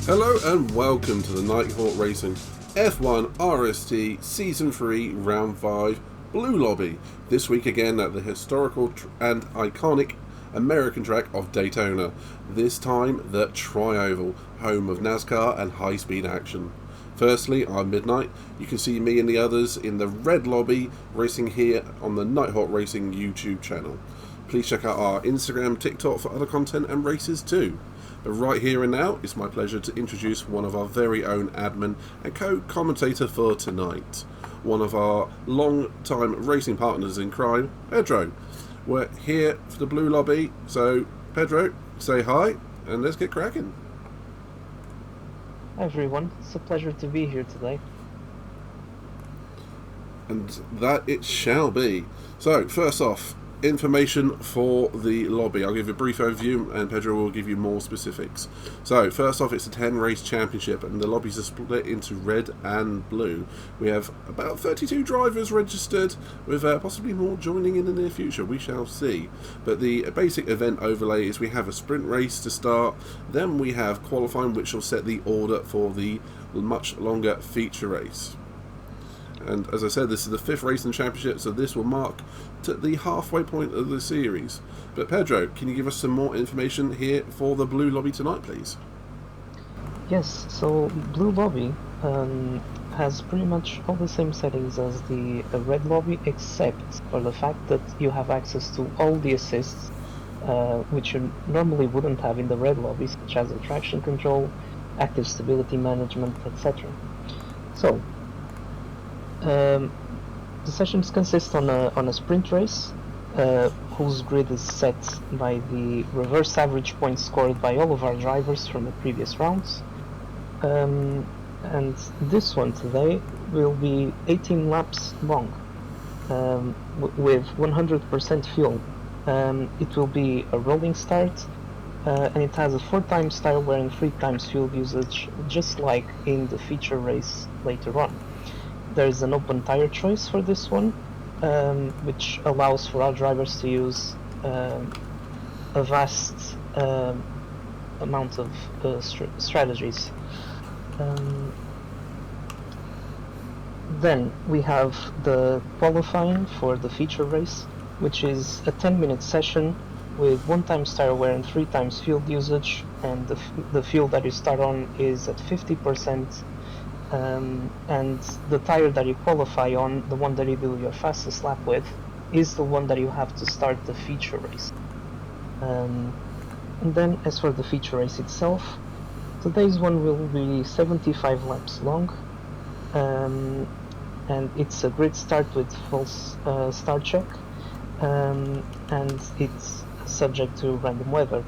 Hello and welcome to the Nighthawk Racing F1 RST Season 3 Round 5 Blue Lobby. This week again at the historical and iconic American track of Daytona. This time the Tri-Oval, home of NASCAR and high-speed action. Firstly, I'm Midnight. You can see me and the others in the red lobby racing here on the Nighthawk Racing YouTube channel. Please check out our Instagram, TikTok for other content and races too. But right here and now, it's my pleasure to introduce one of our very own admin and co-commentator for tonight. One of our long-time racing partners in crime, Pedro. We're here for the Blue Lobby, so Pedro, say hi and let's get cracking. Hi everyone, it's a pleasure to be here today. And that it shall be. So, first off, information for the lobby. I'll give you a brief overview and Pedro will give you more specifics. So first off, it's a 10 race championship and the lobbies are split into red and blue. We have about 32 drivers registered with possibly more joining in the near future, we shall see. But the basic event overlay is we have a sprint race to start, then we have qualifying which will set the order for the much longer feature race. And as I said, this is the 5th race in the championship, so this will mark to the halfway point of the series. But Pedro, can you give us some more information here for the Blue Lobby tonight, please? Yes, so Blue Lobby has pretty much all the same settings as the Red Lobby, except for the fact that you have access to all the assists, which you normally wouldn't have in the Red Lobby, such as traction control, active stability management, etc. So, the sessions consist on a sprint race, whose grid is set by the reverse average points scored by all of our drivers from the previous rounds. And this one today will be 18 laps long, with 100% fuel. It will be a rolling start, and it has a 4 times tire wear and 3 times fuel usage, just like in the feature race later on. There's an open tire choice for this one, which allows for our drivers to use a vast amount of strategies. Then we have the qualifying for the feature race, which is a 10-minute session with 1 times tire wear and 3 times fuel usage, and the fuel that you start on is at 50%. And the tire that you qualify on, the one that you do your fastest lap with, is the one that you have to start the feature race. And then as for the feature race itself, today's one will be 75 laps long, and it's a grid start with false start check, and it's subject to random weather.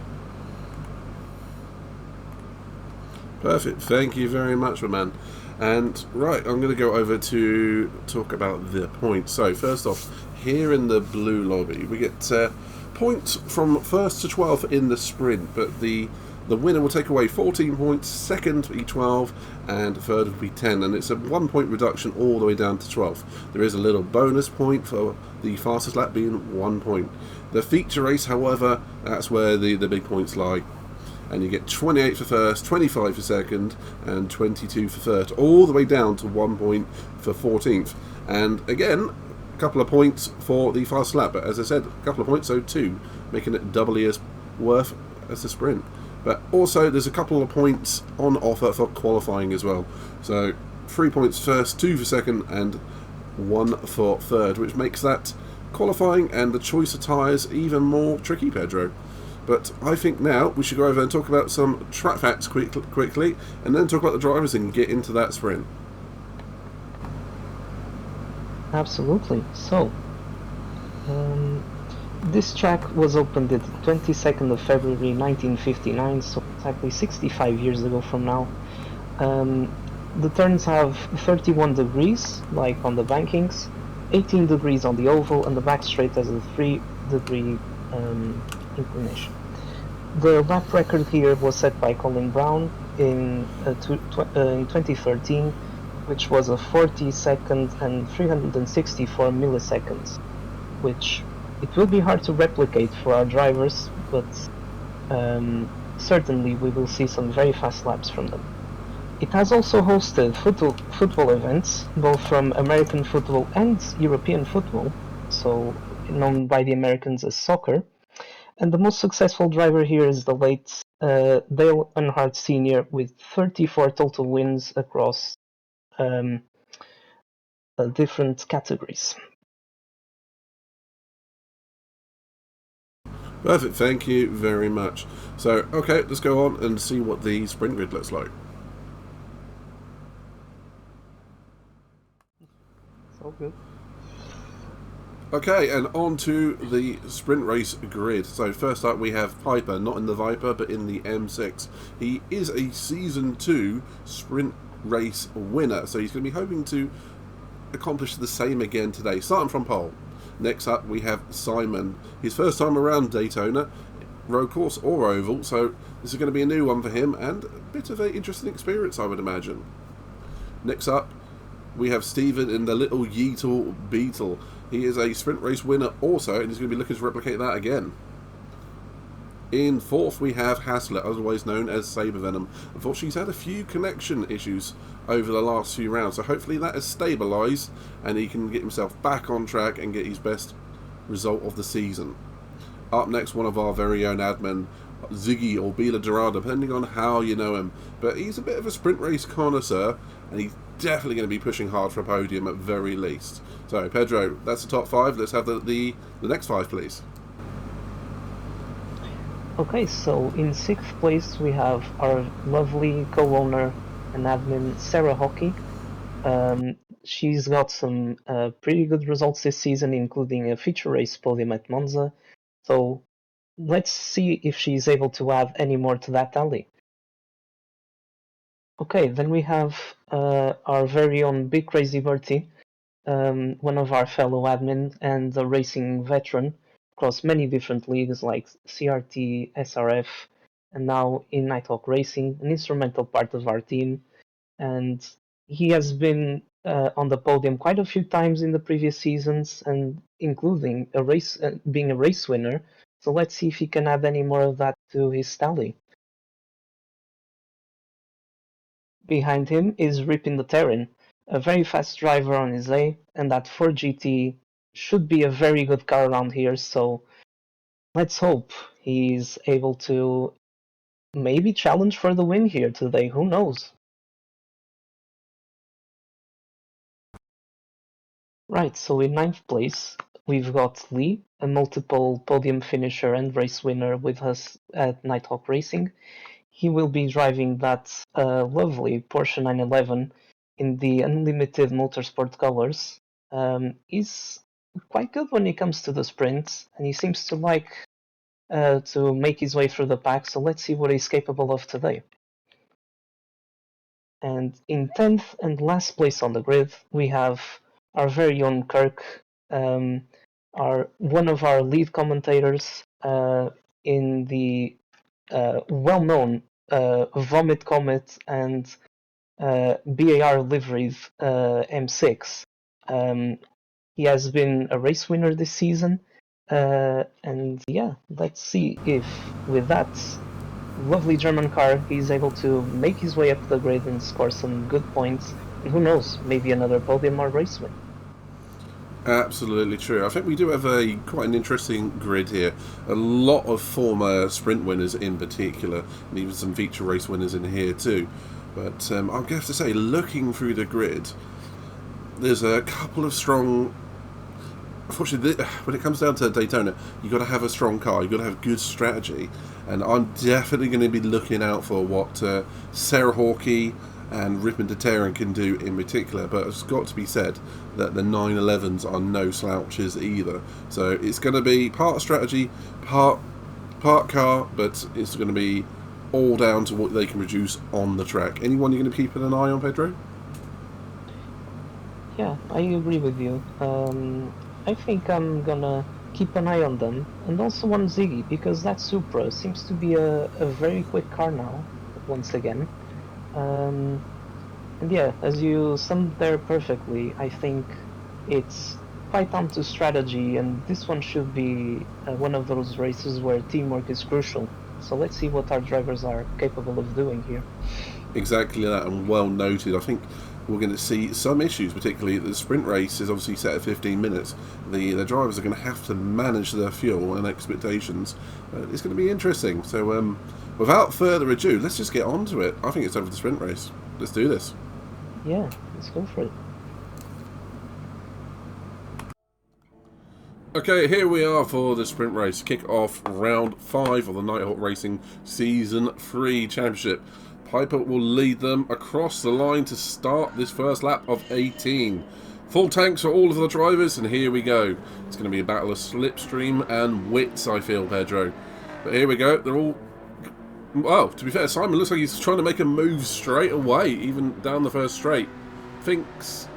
Perfect, thank you very much, my man. And right, I'm going to go over to talk about the points. So first off, here in the Blue Lobby, we get points from 1st to 12th in the sprint, but the winner will take away 14 points, second will be 12, and third will be 10, and it's a 1 point reduction all the way down to 12th. There is a little bonus point for the fastest lap being 1 point. The feature race, however, that's where the big points lie. And you get 28 for first, 25 for second, and 22 for third, all the way down to 1 point for 14th. And again, a couple of points for the fast lap, but as I said, a couple of points, so 2, making it doubly as worth as the sprint. But also, there's a couple of points on offer for qualifying as well. So 3 points first, 2 for second, and 1 for third, which makes that qualifying and the choice of tyres even more tricky, Pedro. But I think now we should go over and talk about some track facts quickly, and then talk about the drivers and get into that sprint. Absolutely. So, this track was opened the 22nd of February 1959, so exactly 65 years ago from now. The turns have 31 degrees, like on the bankings, 18 degrees on the oval, and the back straight has a 3-degree inclination. The lap record here was set by Colin Brown in 2013, which was a 40 second and 364 milliseconds, which it will be hard to replicate for our drivers, but certainly we will see some very fast laps from them. It has also hosted football events, both from American football and European football, so known by the Americans as soccer. And the most successful driver here is the late Dale Earnhardt Sr. with 34 total wins across different categories. Perfect, thank you very much. So, okay, let's go on and see what the sprint grid looks like. So good. Okay, and on to the sprint race grid. So first up we have Piper, not in the Viper, but in the M6. He is a Season 2 sprint race winner, so he's going to be hoping to accomplish the same again today, starting from pole. Next up we have Simon. His first time around Daytona, road course or oval, so this is going to be a new one for him and a bit of an interesting experience, I would imagine. Next up we have Steven in the little Yeetle Beetle. He is a sprint race winner also, and he's going to be looking to replicate that again. In fourth, we have Haslett, otherwise known as Saber Venom. Unfortunately, he's had a few connection issues over the last few rounds, so hopefully that has stabilised and he can get himself back on track and get his best result of the season. Up next, one of our very own admin, Ziggy or Bila Dorada, depending on how you know him. But he's a bit of a sprint race connoisseur, and he's definitely going to be pushing hard for a podium at very least. So, Pedro, that's the top 5. Let's have the next 5, please. Okay, so in 6th place we have our lovely co-owner and admin, Sarah Hockey. She's got some pretty good results this season, including a feature race podium at Monza. So let's see if she's able to add any more to that tally. Okay, then we have our very own Big Crazy Bertie, one of our fellow admin and a racing veteran across many different leagues like CRT, SRF, and now in Nighthawk Racing, an instrumental part of our team. And he has been on the podium quite a few times in the previous seasons, and including a race, being a race winner. So let's see if he can add any more of that to his tally. Behind him is Ripin the Terran, a very fast driver on his A, and that 4GT should be a very good car around here, so let's hope he's able to maybe challenge for the win here today, who knows? Right, so in 9th place we've got Lee, a multiple podium finisher and race winner with us at Nighthawk Racing. He will be driving that lovely Porsche 911 in the unlimited motorsport colors. He's quite good when it comes to the sprints, and he seems to like to make his way through the pack, so let's see what he's capable of today. And in 10th and last place on the grid, we have our very own Kirk, one of our lead commentators in the well-known Vomit Comet and BAR liveried M6. He has been a race winner this season, and yeah, let's see if with that lovely German car he's able to make his way up the grid and score some good points, and who knows, maybe another podium or race win. Absolutely true. I think we do have quite an interesting grid here. A lot of former sprint winners in particular, and even some feature race winners in here too. But I'm going to have to say, looking through the grid, there's a couple of strong. Unfortunately, when it comes down to Daytona, you've got to have a strong car, you've got to have good strategy, and I'm definitely going to be looking out for what Sarah Hawkey and Ripon Deterran can do in particular. But it's got to be said that the 911s are no slouches either. So it's going to be part strategy, part car, but it's going to be all down to what they can produce on the track. Anyone you're going to keep an eye on, Pedro? Yeah, I agree with you. I think I'm gonna keep an eye on them, and also on Ziggy, because that Supra seems to be a very quick car now, once again. And yeah, as you summed there perfectly, I think it's quite onto strategy, and this one should be one of those races where teamwork is crucial. So let's see what our drivers are capable of doing here. Exactly that, and well noted. I think we're going to see some issues, particularly the sprint race is obviously set at 15 minutes. The drivers are going to have to manage their fuel and expectations. It's going to be interesting. So without further ado, let's just get on to it. I think it's time for the sprint race. Let's do this. Yeah, let's go for it. Okay, here we are for the sprint race. Kick off round 5 of the Nighthawk Racing Season 3 Championship. Piper will lead them across the line to start this first lap of 18. Full tanks for all of the drivers, and here we go. It's going to be a battle of slipstream and wits, I feel, Pedro. But here we go. They're all... Well, to be fair, Simon looks like he's trying to make a move straight away, even down the first straight. Finks...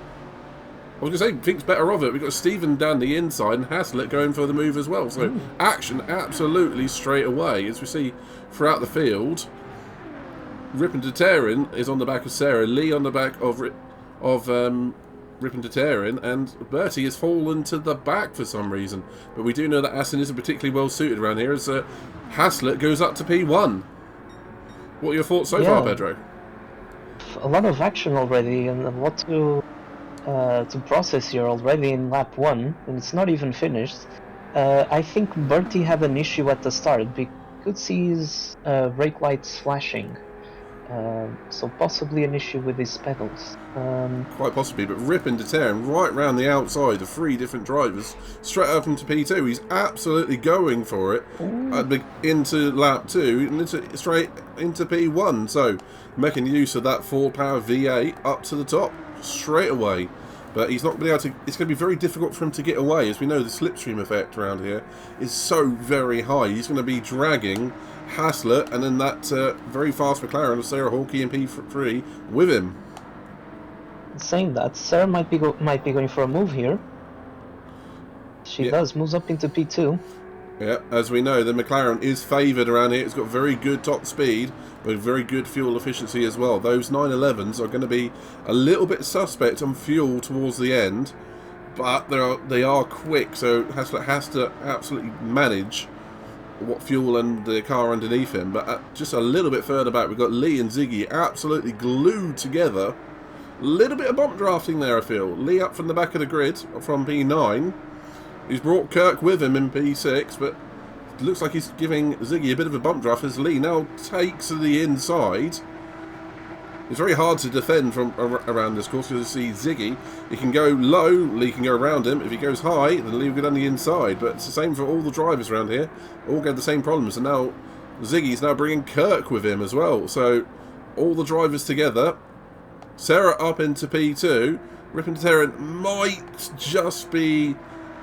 I was going to say, Fink's better of it. We've got Stephen down the inside and Haslett going for the move as well. So action absolutely straight away, as we see throughout the field. Ripon Tatarin is on the back of Sarah, Lee on the back of Ripon Tatarin, and Bertie has fallen to the back for some reason. But we do know that Assen isn't particularly well suited around here, as Haslett goes up to P1. What are your thoughts so far, Pedro? A lot of action already, and a lot to process here already in lap 1, and it's not even finished. I think Bertie had an issue at the start. We could see his brake lights flashing, so possibly an issue with his pedals. Quite possibly, but Ripon Tatarin right round the outside of 3 different drivers, straight up into P2. He's absolutely going for it into lap 2 and straight into P1. So making use of that 4-power V8 up to the top straight away. But he's not going to be able to. It's going to be very difficult for him to get away. As we know, the slipstream effect around here is so very high. He's going to be dragging Haslett and then that very fast McLaren of Sarah Hawkey in P3 with him. Saying that, Sarah might be going for a move here. She does, moves up into P2. Yeah, as we know, the McLaren is favoured around here. It's got very good top speed, but very good fuel efficiency as well. Those 911s are going to be a little bit suspect on fuel towards the end, but they are quick, so Haslett has to absolutely manage what fuel and the car underneath him. But just a little bit further back, we've got Lee and Ziggy absolutely glued together. A little bit of bump drafting there, I feel. Lee up from the back of the grid from P9. He's brought Kirk with him in P6, but it looks like he's giving Ziggy a bit of a bump draft as Lee now takes to the inside. It's very hard to defend from around this course because you see Ziggy, he can go low, Lee can go around him. If he goes high, then Lee will go down the inside. But it's the same for all the drivers around here. All get the same problems. And now Ziggy's now bringing Kirk with him as well. So all the drivers together. Sarah up into P2. Ripon Tatarin might just be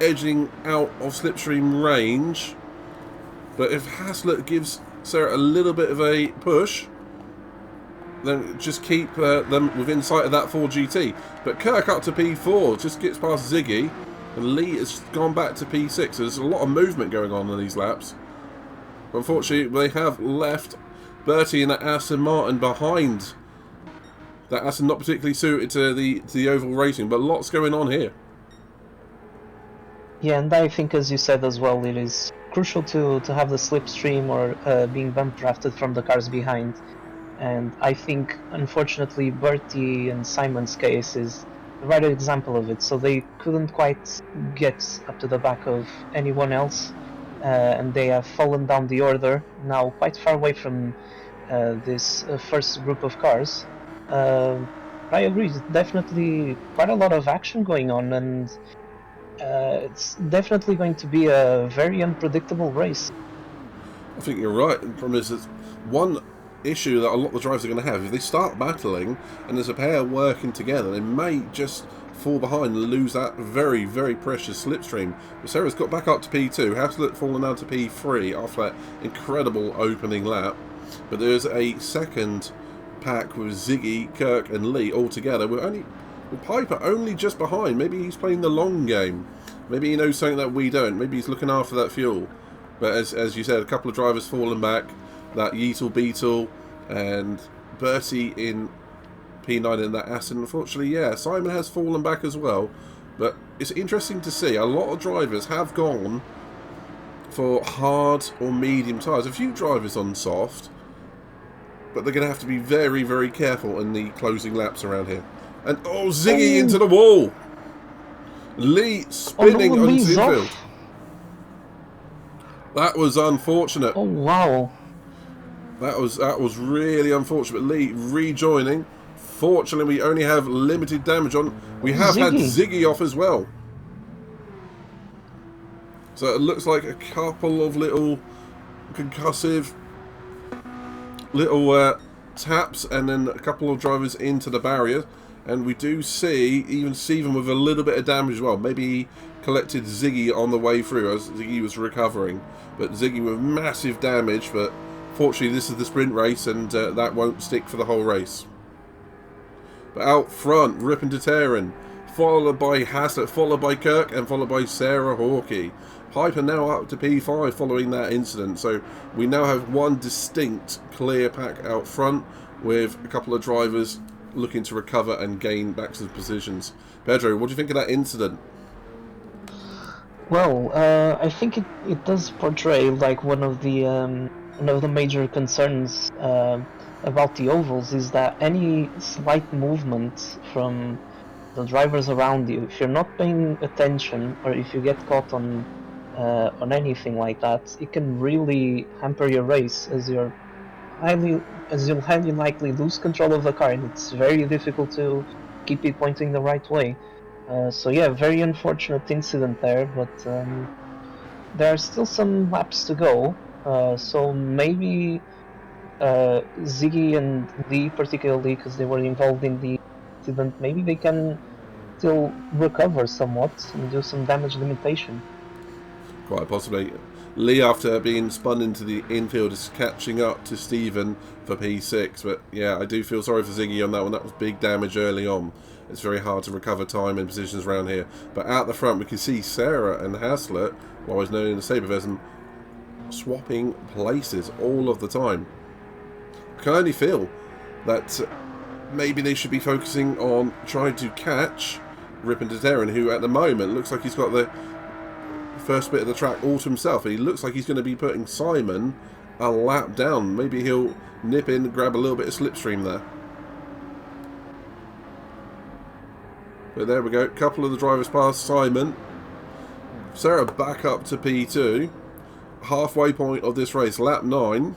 edging out of slipstream range, but if Haslett gives Sarah a little bit of a push, then just keep them within sight of that 4GT. But Kirk up to P4 just gets past Ziggy, and Lee has gone back to P6. So there's a lot of movement going on in these laps. Unfortunately, they have left Bertie and Aston Martin behind. That Aston not particularly suited to the oval racing, but lots going on here. Yeah, and I think, as you said as well, it is crucial to have the slipstream or being bump drafted from the cars behind. And I think, unfortunately, Bertie and Simon's case is the right example of it. So they couldn't quite get up to the back of anyone else, and they have fallen down the order, now quite far away from this first group of cars. I agree, definitely quite a lot of action going on, and it's definitely going to be a very unpredictable race. I think you're right. The problem is that one issue that a lot of the drivers are going to have, if they start battling and there's a pair working together, they may just fall behind and lose that very, very precious slipstream. But Sarah's got back up to P2, Haslett fallen down to P3 after that incredible opening lap. But there's a second pack with Ziggy, Kirk and Lee all together. With Piper only just behind. Maybe he's playing the long game. Maybe he knows something that we don't. Maybe he's looking after that fuel. But as you said, a couple of drivers fallen back. That Yeetle Beetle and Bertie in P9 in that Aston. Unfortunately, yeah, Simon has fallen back as well. But it's interesting to see. A lot of drivers have gone for hard or medium tyres. A few drivers on soft, but they're going to have to be very, very careful in the closing laps around here. And oh, Ziggy into the wall. Lee spinning onto the infield. That was unfortunate. Oh wow. That was really unfortunate. Lee rejoining. Fortunately, we only have limited damage on. We have had Ziggy off as well. So it looks like a couple of little concussive little taps, and then a couple of drivers into the barrier. And we do see even Steven with a little bit of damage as well. Maybe he collected Ziggy on the way through as Ziggy was recovering. But Ziggy with massive damage, but fortunately this is the sprint race, and that won't stick for the whole race. But out front, ripping to tearing, followed by Haslett, followed by Kirk, and followed by Sarah Hawkey. Piper now up to P5 following that incident, so we now have one distinct clear pack out front with a couple of drivers looking to recover and gain back to positions. Pedro, what do you think of that incident? Well, I think it does portray like one of the major concerns about the ovals is that any slight movement from the drivers around you, if you're not paying attention or if you get caught on anything like that, it can really hamper your race, as you'll highly likely lose control of the car, and it's very difficult to keep it pointing the right way. So yeah, very unfortunate incident there, but there are still some laps to go. So maybe Ziggy and Lee, particularly because they were involved in the incident, maybe they can still recover somewhat and do some damage limitation. Quite possibly. Lee, after being spun into the infield, is catching up to Steven for P6. But yeah, I do feel sorry for Ziggy on that one. That was big damage early on. It's very hard to recover time and positions around here. But out the front, we can see Sarah and Haslett, always known as Sabervism, swapping places all of the time. I can only feel that maybe they should be focusing on trying to catch Ripon Taterin, who at the moment looks like he's got the first bit of the track all to himself. He looks like he's going to be putting Simon a lap down. Maybe he'll nip in and grab a little bit of slipstream there. But there we go. A couple of the drivers past Simon. Sarah back up to P2. Halfway point of this race, lap 9.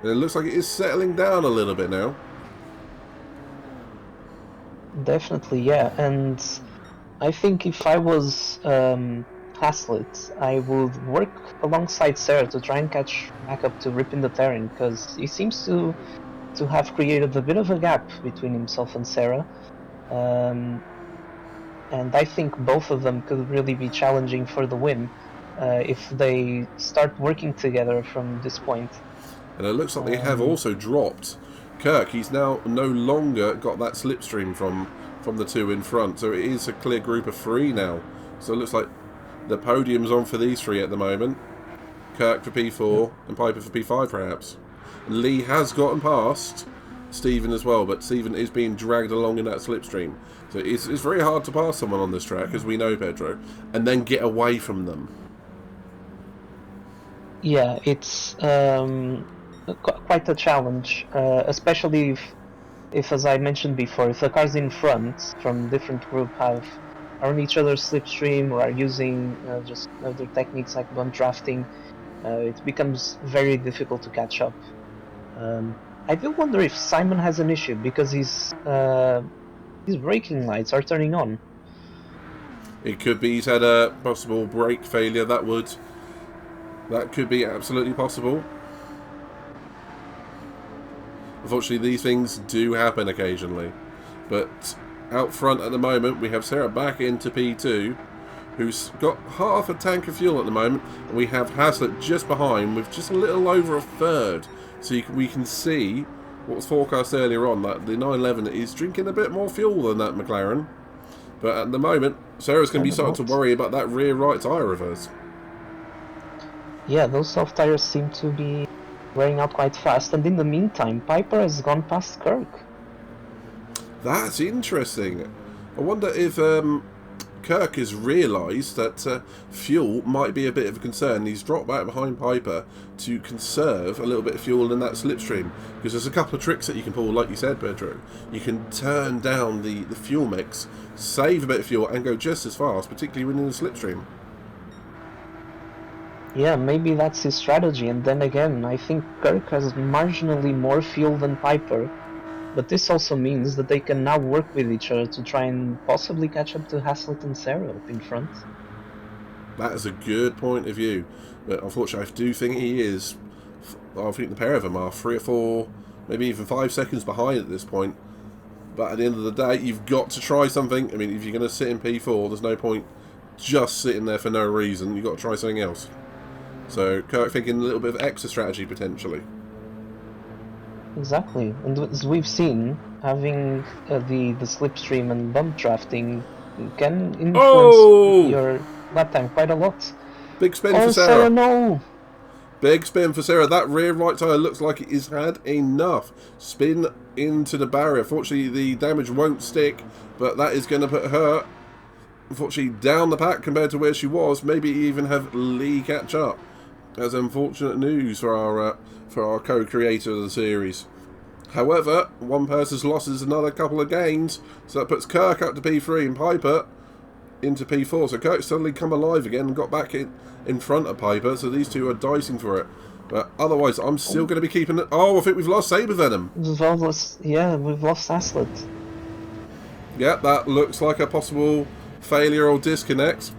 And it looks like it is settling down a little bit now. Definitely, yeah. And I think if I was Haslett, I would work alongside Sarah to try and catch back up to Ripon Taterin, because he seems to have created a bit of a gap between himself and Sarah. And I think both of them could really be challenging for the win if they start working together from this point. And it looks like they have also dropped Kirk. He's now no longer got that slipstream from the two in front, so it is a clear group of 3 now. So it looks like the podium's on for these 3 at the moment. Kirk for P4 and Piper for P5 perhaps. Lee has gotten past Steven as well, but Steven is being dragged along in that slipstream. So it's very hard to pass someone on this track, as we know, Pedro, and then get away from them. Yeah, it's quite a challenge, especially if, as I mentioned before, if the cars in front from different group are on each other's slipstream or are using just other techniques like bump drafting, it becomes very difficult to catch up. I do wonder if Simon has an issue, because his braking lights are turning on. It could be he's had a possible brake failure. That could be absolutely possible. Unfortunately, these things do happen occasionally. But out front at the moment, we have Sarah back into P2, who's got half a tank of fuel at the moment. And we have Haslett just behind with just a little over a third. So we can see what was forecast earlier on, that the 911 is drinking a bit more fuel than that McLaren. But at the moment, Sarah's going to be starting to worry about that rear right tyre of hers. Yeah, those soft tyres seem to be wearing out quite fast, and in the meantime, Piper has gone past Kirk. That's interesting. I wonder if Kirk has realised that fuel might be a bit of a concern. He's dropped back behind Piper to conserve a little bit of fuel in that slipstream. Because there's a couple of tricks that you can pull, like you said, Pedro. You can turn down the fuel mix, save a bit of fuel, and go just as fast, particularly when in the slipstream. Yeah, maybe that's his strategy, and then again, I think Kirk has marginally more fuel than Piper, but this also means that they can now work with each other to try and possibly catch up to Haslett and Sarah up in front. That is a good point of view, but unfortunately I do think he is. I think the pair of them are 3 or 4, maybe even 5 seconds behind at this point. But at the end of the day, you've got to try something. I mean, if you're going to sit in P4, there's no point just sitting there for no reason. You've got to try something else. So Kirk thinking a little bit of extra strategy potentially. Exactly, and as we've seen, having the slipstream and bump drafting can influence your lap time quite a lot. Big spin for Sarah. No! Big spin for Sarah. That rear right tyre looks like it has had enough. Spin into the barrier. Fortunately, the damage won't stick, but that is going to put her, unfortunately, down the pack compared to where she was. Maybe even have Lee catch up. That's unfortunate news for our co-creator of the series. However, one person's loss is another couple of gains, so that puts Kirk up to P3 and Piper into P4. So Kirk's suddenly come alive again and got back in front of Piper, so these two are dicing for it. But otherwise, I'm still going to be keeping it. Oh, I think we've lost Saber Venom. We've lost Haslett. Yeah, that looks like a possible failure or disconnect.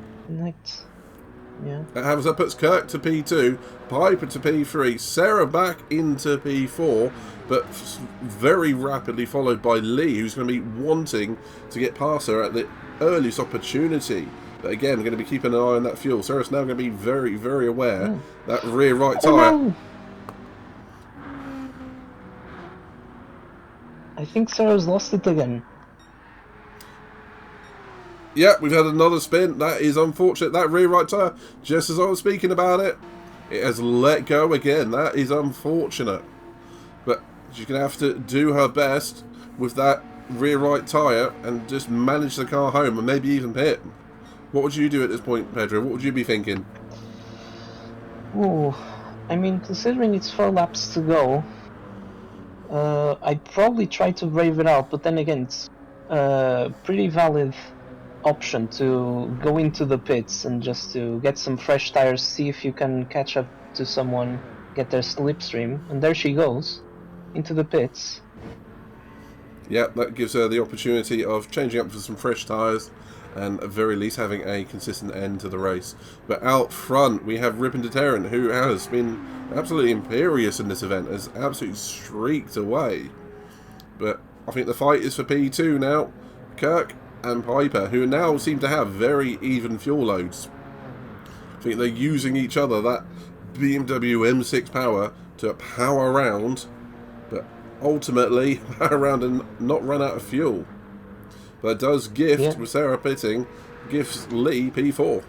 Yeah. That puts Kirk to P2, Piper to P3, Sarah back into P4, but very rapidly followed by Lee, who's going to be wanting to get past her at the earliest opportunity. But again, we're going to be keeping an eye on that fuel. Sarah's now going to be very, very aware that rear right tyre. No. I think Sarah's lost it again. Yeah, we've had another spin. That is unfortunate. That rear right tyre, just as I was speaking about it, it has let go again. That is unfortunate. But she's going to have to do her best with that rear right tyre and just manage the car home and maybe even pit. What would you do at this point, Pedro? What would you be thinking? Oh, I mean, considering it's 4 laps to go, I'd probably try to brave it out, but then again, it's a pretty valid option to go into the pits and just to get some fresh tires, see if you can catch up to someone, get their slipstream, and there she goes, into the pits. Yeah, that gives her the opportunity of changing up for some fresh tyres and at very least having a consistent end to the race. But out front we have Ripon Deterrent, who has been absolutely imperious in this event, has absolutely streaked away. But I think the fight is for P2 now. Kirk and Piper, who now seem to have very even fuel loads. I think they're using each other, that BMW M6 power, to power around, but ultimately power around and not run out of fuel. But it does gift, with Sarah pitting, gifts Lee P4.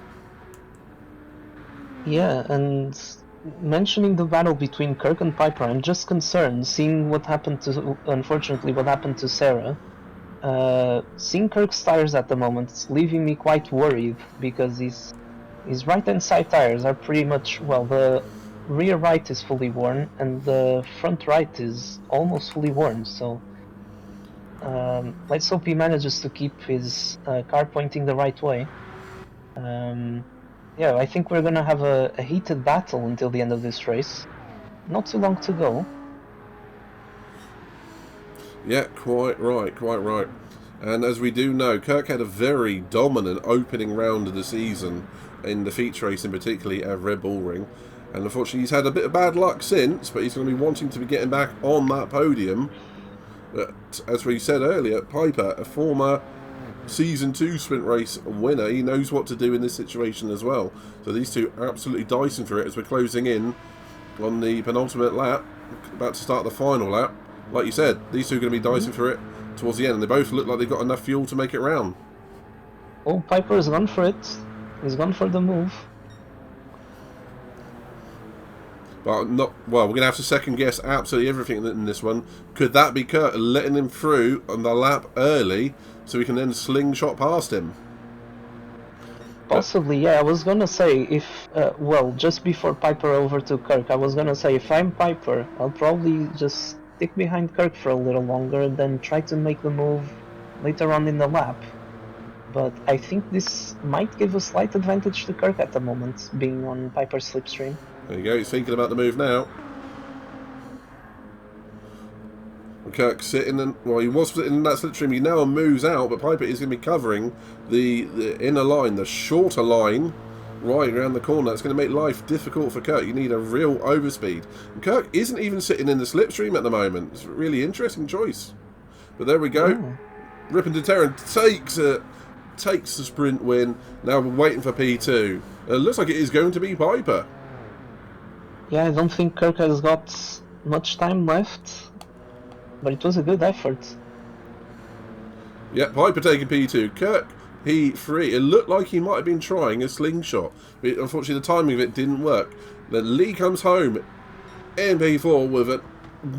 Yeah, and mentioning the battle between Kirk and Piper, I'm just concerned, seeing what happened to, unfortunately, what happened to Sarah. Seeing Kirk's tires at the moment, it's leaving me quite worried, because his right-hand side tires are pretty much, well, the rear right is fully worn, and the front right is almost fully worn, so let's hope he manages to keep his car pointing the right way. Yeah, I think we're gonna have a heated battle until the end of this race. Not too long to go. Yeah, quite right, quite right. And as we do know, Kirk had a very dominant opening round of the season in the feature racing, particularly at Red Bull Ring. And unfortunately he's had a bit of bad luck since, but he's going to be wanting to be getting back on that podium. But as we said earlier, Piper, a former Season 2 sprint race winner, he knows what to do in this situation as well. So these two are absolutely dicing for it as we're closing in on the penultimate lap, about to start the final lap. Like you said, these two are going to be dicing for it towards the end, and they both look like they've got enough fuel to make it round. Oh, Piper has gone for it. He's gone for the move. But not well. We're going to have to second guess absolutely everything in this one. Could that be Kurt letting him through on the lap early, so we can then slingshot past him? Possibly, yeah. I was gonna say if, well, just before Piper overtook Kirk, I was gonna say if I'm Piper, I'll probably just stick behind Kirk for a little longer and then try to make the move later on in the lap. But I think this might give a slight advantage to Kirk at the moment, being on Piper's slipstream. There you go. He's thinking about the move now. Kirk sitting in, well, he was sitting in that slipstream. He now moves out, but Piper is going to be covering the inner line, the shorter line, right around the corner. That's going to make life difficult for Kirk. You need a real overspeed. And Kirk isn't even sitting in the slipstream at the moment. It's a really interesting choice. But there we go. Yeah. Ripon Deterrent takes the sprint win. Now we're waiting for P2. It looks like it is going to be Piper. Yeah, I don't think Kirk has got much time left, but it was a good effort. Yeah, Piper taking P2. Kirk, P3. It looked like he might have been trying a slingshot, but unfortunately the timing of it didn't work. Then Lee comes home in P4 with a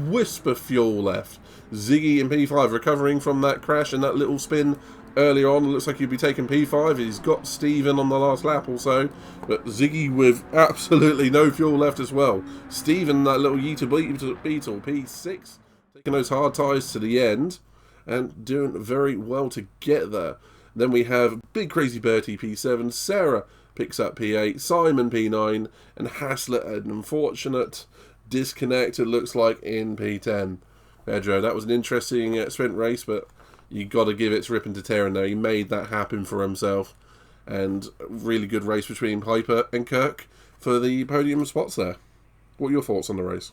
wisp of fuel left. Ziggy in P5 recovering from that crash and that little spin earlier on. It looks like he'll be taking P5. He's got Steven on the last lap also, but Ziggy with absolutely no fuel left as well. Steven, that little Beetle, P6, taking those hard tyres to the end and doing very well to get there. Then we have Big Crazy Bertie P7, Sarah picks up P8, Simon P9, and Haslett an unfortunate disconnect, it looks like, in P10. Pedro, that was an interesting sprint race, but you got to give it to Ripon Deterrent there. He made that happen for himself, and really good race between Piper and Kirk for the podium spots there. What are your thoughts on the race?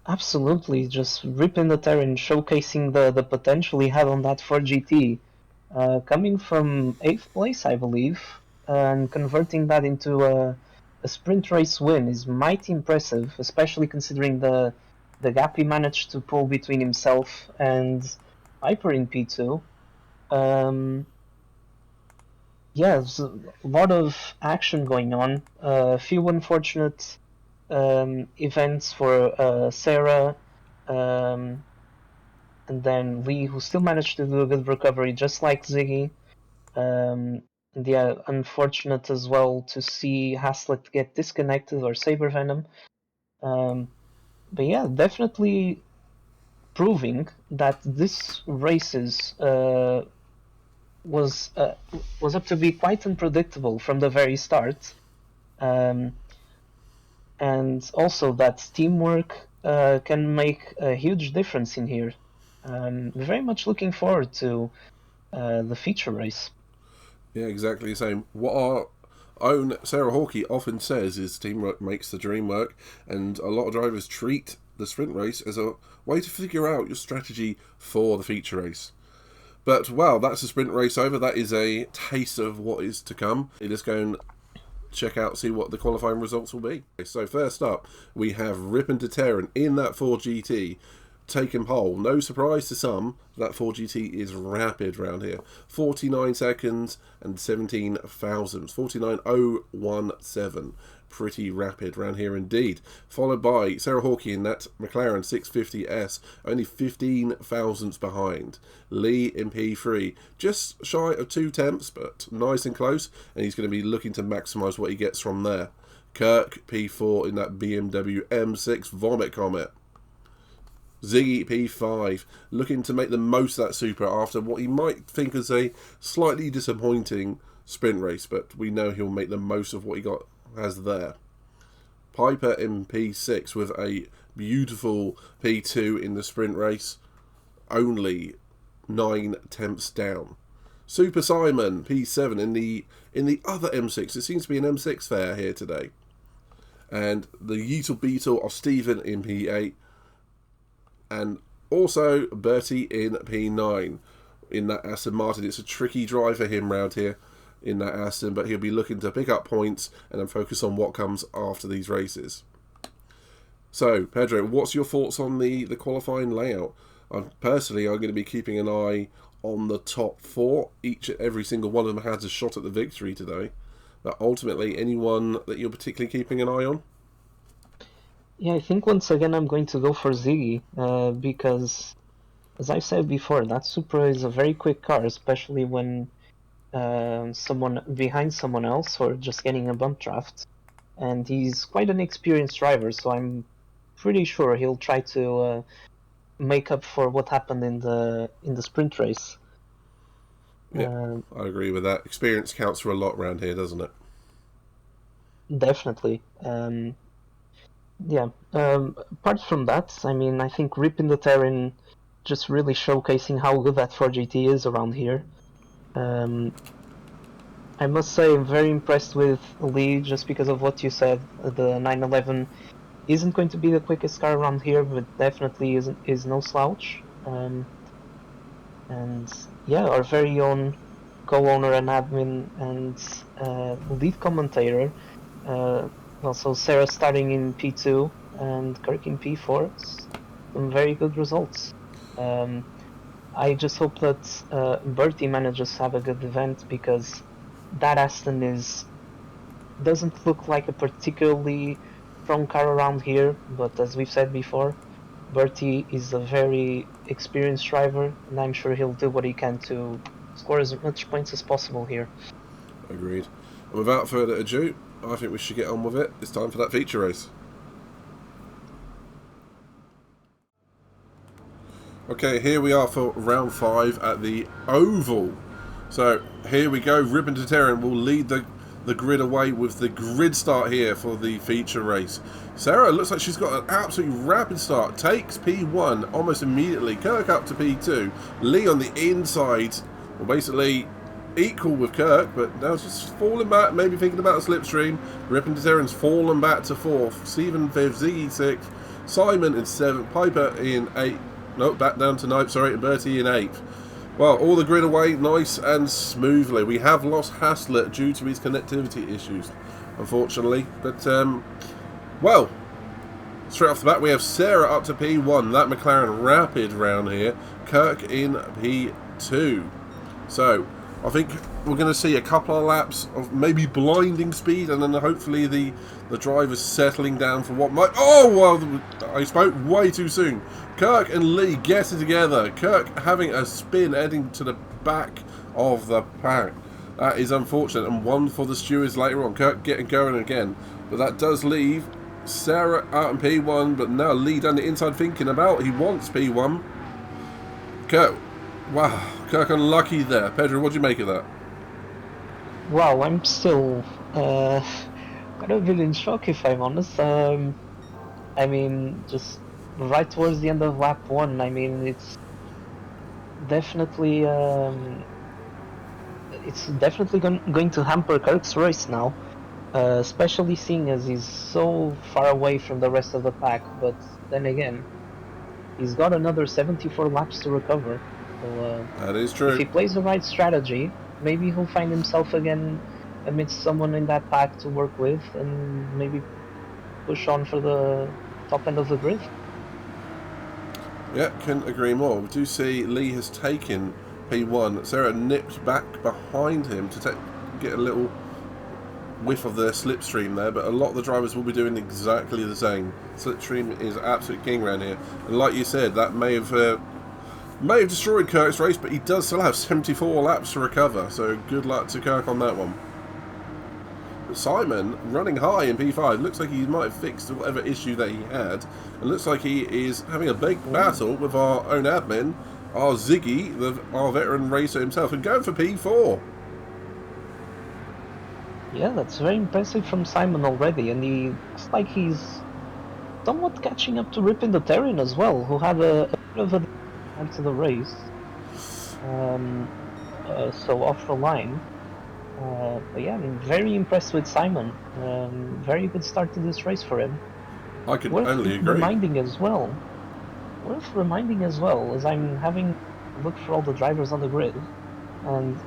Absolutely, just ripping the terrain, showcasing the potential he had on that 4GT. Coming from 8th place, I believe, and converting that into a sprint race win is mighty impressive, especially considering the gap he managed to pull between himself and Piper in P2. Yeah, there's a lot of action going on. A few unfortunate events for Sarah, and then Lee, who still managed to do a good recovery, just like Ziggy. And yeah, unfortunate as well to see Haslett get disconnected, or Saber Venom. But yeah, definitely proving that this races was up to be quite unpredictable from the very start. And also that teamwork can make a huge difference in here. Very much looking forward to the feature race. Yeah, exactly the same. What our own Sarah Hawkey often says is teamwork makes the dream work, and a lot of drivers treat the sprint race as a way to figure out your strategy for the feature race. But wow, that's the sprint race over. That is a taste of what is to come. Let's go and check out, see what the qualifying results will be. So first up, we have Ripon Deterrent in that 4GT taking pole. No surprise to some, that 4GT is rapid round here. 49 seconds and 17 thousandths. 49.017. Pretty rapid round here indeed. Followed by Sarah Hawkey in that McLaren 650S, only 15 thousandths behind. Lee in P3, just shy of 2 tenths, but nice and close, and he's going to be looking to maximise what he gets from there. Kirk P4 in that BMW M6 Vomit Comet. Ziggy P5, looking to make the most of that Super after what he might think is a slightly disappointing sprint race, but we know he'll make the most of what he has there. Piper in P6 with a beautiful P2 in the sprint race, only 9 tenths down. Super Simon P7 in the other M6. It seems to be an M6 fair here today. And the Yeetle Beetle of Steven in P8. And also Bertie in P9 in that Aston Martin. It's a tricky drive for him round here in that Aston, but he'll be looking to pick up points and then focus on what comes after these races. So, Pedro, what's your thoughts on the qualifying layout? Personally, I'm going to be keeping an eye on the top 4. Every single one of them has a shot at the victory today. But ultimately, anyone that you're particularly keeping an eye on? Yeah, I think once again I'm going to go for Ziggy, because, as I said before, that Supra is a very quick car, especially when someone behind someone else or just getting a bump draft. And he's quite an experienced driver, so I'm pretty sure he'll try to make up for what happened in the sprint race. Yeah, Uh, I agree with that. Experience counts for a lot around here, doesn't it? Definitely. Yeah. Apart from that, I mean, I think ripping the Terran just really showcasing how good that 4GT is around here. Um, I must say I'm very impressed with Lee just because of what you said. The 911 isn't going to be the quickest car around here, but definitely is no slouch. And yeah, our very own co-owner and admin and lead commentator. Also, Sarah starting in P2 and Kirk in P4. Some very good results. Um, I just hope that Bertie manages to have a good event because that Aston doesn't look like a particularly strong car around here. But as we've said before, Bertie is a very experienced driver, and I'm sure he'll do what he can to score as much points as possible here. Agreed. And without further ado, I think we should get on with it. It's time for that feature race. Okay, here we are for round 5 at the Oval. So here we go. Ribbon to Terran will lead the grid away with the grid start here for the feature race. Sarah looks like she's got an absolutely rapid start. Takes P1 almost immediately. Kirk up to P2. Lee on the inside. Well, basically equal with Kirk, but now just falling back, maybe thinking about a slipstream. Ribbon to Terran's fallen back to 4th. Stephen 5th, Ziggy 6th. Simon in 7th. Piper in 8th. No, back down to 9th, sorry, and Bertie in 8th. Well, all the grid away nice and smoothly. We have lost Haslett due to his connectivity issues, unfortunately. But, well, straight off the bat, we have Sarah up to P1. That McLaren rapid round here. Kirk in P2. So, I think we're going to see a couple of laps of maybe blinding speed, and then hopefully the drivers settling down for what might... Oh, well, I spoke way too soon. Kirk and Lee getting together. Kirk having a spin heading to the back of the pack. That is unfortunate, and one for the stewards later on. Kirk getting going again. But that does leave Sarah out in P1, but now Lee down the inside thinking about he wants P1. Kirk, wow, Kirk unlucky there. Pedro, what do you make of that? Wow, I'm still kind of a bit in shock if I'm honest. I mean, just right towards the end of lap 1, I mean, definitely it's definitely going to hamper Kirk's race now, especially seeing as he's so far away from the rest of the pack. But then again, he's got another 74 laps to recover. So That is true. if he plays the right strategy, maybe he'll find himself again amidst someone in that pack to work with and maybe push on for the top end of the grid. Yeah, couldn't agree more. We do see Lee has taken P1. Sarah nipped back behind him to get a little whiff of the slipstream there, but a lot of the drivers will be doing exactly the same. Slipstream is absolute king around here, and like you said, that may have destroyed Kirk's race, but he does still have 74 laps to recover, so good luck to Kirk on that one. But Simon running high in P5, looks like he might have fixed whatever issue that he had, and looks like he is having a big battle with our own admin, our Ziggy, our veteran racer himself, and going for P4. Yeah, that's very impressive from Simon already, and he looks like he's somewhat catching up to Ripin the Terran as well, who had a bit of a end to the race, so off the line. But yeah, I'm very impressed with Simon. Very good start to this race for him. I could only agree. Worth reminding as well, as I'm having a look for all the drivers on the grid, and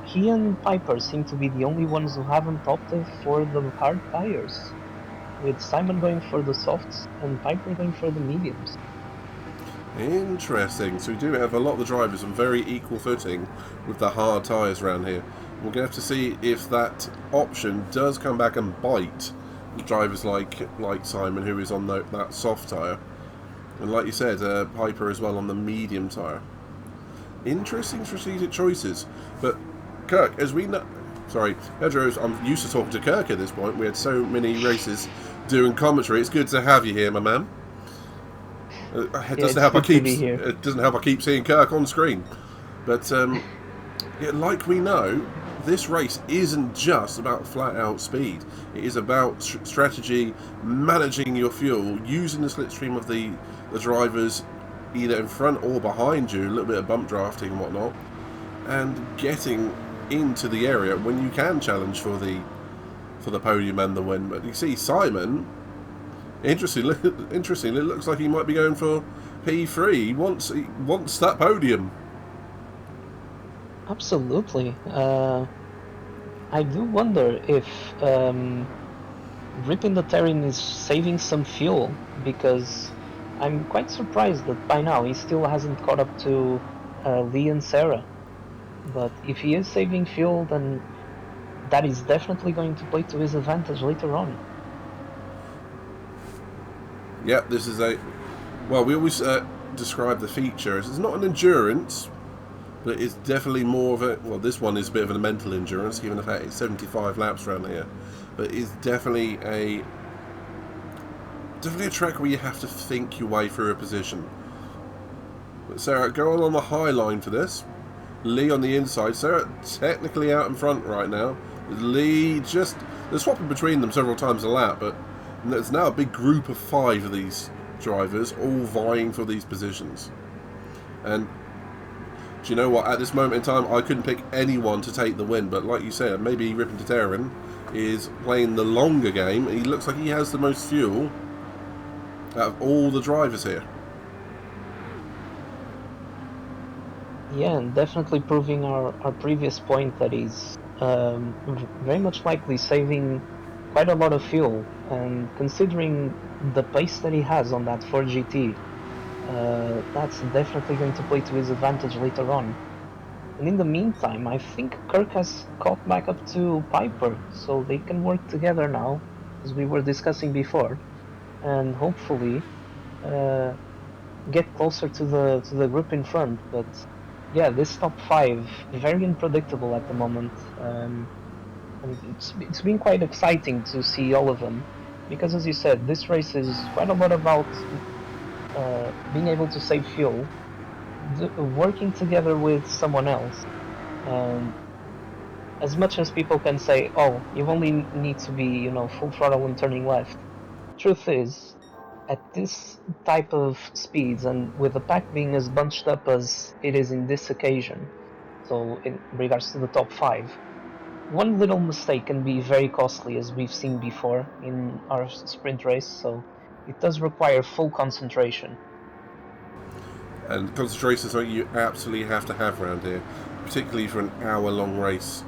he and Piper seem to be the only ones who haven't opted for the hard tires, with Simon going for the softs and Piper going for the mediums. Interesting. So we do have a lot of the drivers on very equal footing with the hard tyres around here. We're going to have to see if that option does come back and bite drivers like Simon, who is on that soft tyre, and like you said, Piper as well on the medium tyre. Interesting strategic choices, but Kirk, as we know, sorry, Pedro, I'm used to talking to Kirk at this point. We had so many races doing commentary. It's good to have you here, my man. It doesn't help. It doesn't help. I keep seeing Kirk on screen, but yeah, like we know, this race isn't just about flat-out speed. It is about strategy, managing your fuel, using the slipstream of the drivers, either in front or behind you, a little bit of bump drafting and whatnot, and getting into the area when you can challenge for the podium and the win. But you see, Simon, interestingly, it looks like he might be going for P3. He wants that podium. Absolutely. I do wonder if ripping the Terran is saving some fuel, because I'm quite surprised that by now he still hasn't caught up to Lee and Sarah. But if he is saving fuel, then that is definitely going to play to his advantage later on. Yep, this is well, we always describe the feature as it's not an endurance, but it's definitely more of a, well, this one is a bit of a mental endurance, given the fact it's 75 laps around here, but it's definitely a track where you have to think your way through a position. But Sarah, going on the high line for this. Lee on the inside. Sarah technically out in front right now. Lee they're swapping between them several times a lap, but there's now a big group of 5 of these drivers all vying for these positions. And do you know what? At this moment in time, I couldn't pick anyone to take the win, but like you said, maybe Ripon Taterin is playing the longer game. He looks like he has the most fuel out of all the drivers here. Yeah, and definitely proving our previous point that he's very much likely saving quite a lot of fuel, and considering the pace that he has on that 4GT, that's definitely going to play to his advantage later on. And in the meantime, I think Kirk has caught back up to Piper, so they can work together now, as we were discussing before, and hopefully get closer to the group in front. But yeah, this top 5 very unpredictable at the moment, and it's been quite exciting to see all of them, because as you said, this race is quite a lot about being able to save fuel, working together with someone else. As much as people can say, oh, you only need to be, full throttle and turning left, truth is, at this type of speeds, and with the pack being as bunched up as it is in this occasion, so in regards to the top 5, one little mistake can be very costly, as we've seen before in our sprint race, so it does require full concentration. And concentration is something you absolutely have to have around here, particularly for an hour-long race.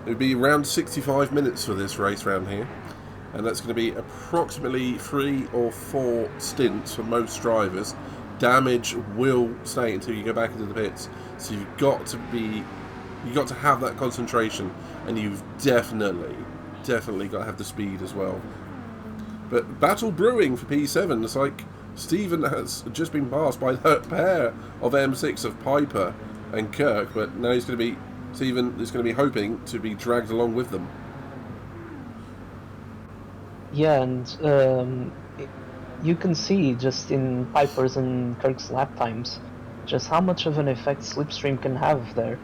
It would be around 65 minutes for this race around here, and that's going to be approximately 3 or 4 stints for most drivers. Damage will stay until you go back into the pits, so you've got to have that concentration, and you've definitely got to have the speed as well. But battle brewing for P7. It's like Stephen has just been passed by that pair of M6 of Piper and Kirk, but now Stephen is going to be hoping to be dragged along with them. Yeah, and you can see just in Piper's and Kirk's lap times just how much of an effect slipstream can have there.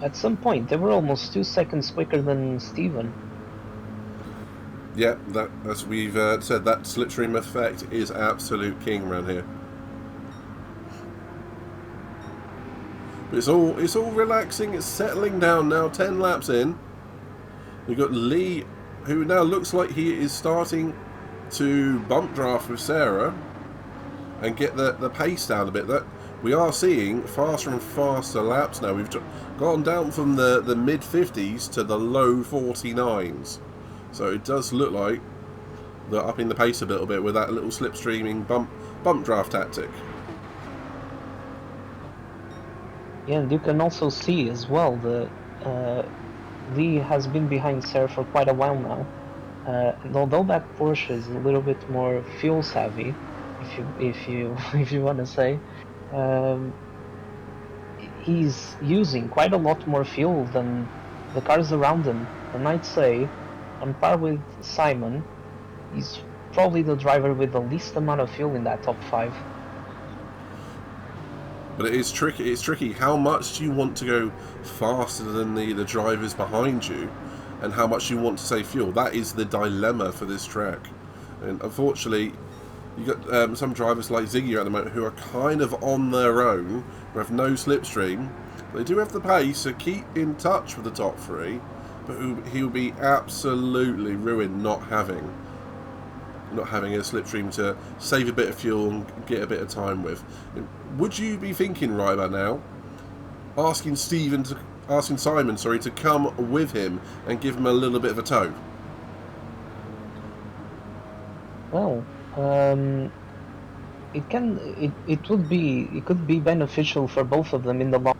At some point, they were almost 2 seconds quicker than Steven. Yeah, as we've said, that slipstream effect is absolute king around here. But it's all relaxing. It's settling down now. 10 laps in, we've got Lee, who now looks like he is starting to bump draft with Sarah and get the pace down a bit. That we are seeing faster and faster laps now. We've gone down from the mid 50s to the low 49s. So it does look like they're upping the pace a little bit with that little slipstreaming bump draft tactic. Yeah, and you can also see as well that Lee has been behind Sarah for quite a while now, And although that Porsche is a little bit more fuel savvy, if you if you want to say, um, he's using quite a lot more fuel than the cars around him. And I'd say, on par with Simon, he's probably the driver with the least amount of fuel in that top 5. But it is tricky. It's tricky. How much do you want to go faster than the drivers behind you, and how much you want to save fuel? That is the dilemma for this track. And unfortunately, you got some drivers like Ziggy at the moment who are kind of on their own, who have no slipstream. They do have the pace to keep in touch with the top 3, but he will be absolutely ruined not having a slipstream to save a bit of fuel and get a bit of time with. Would you be thinking right about now, asking Simon, to come with him and give him a little bit of a tow? Well, it could be beneficial for both of them in the long,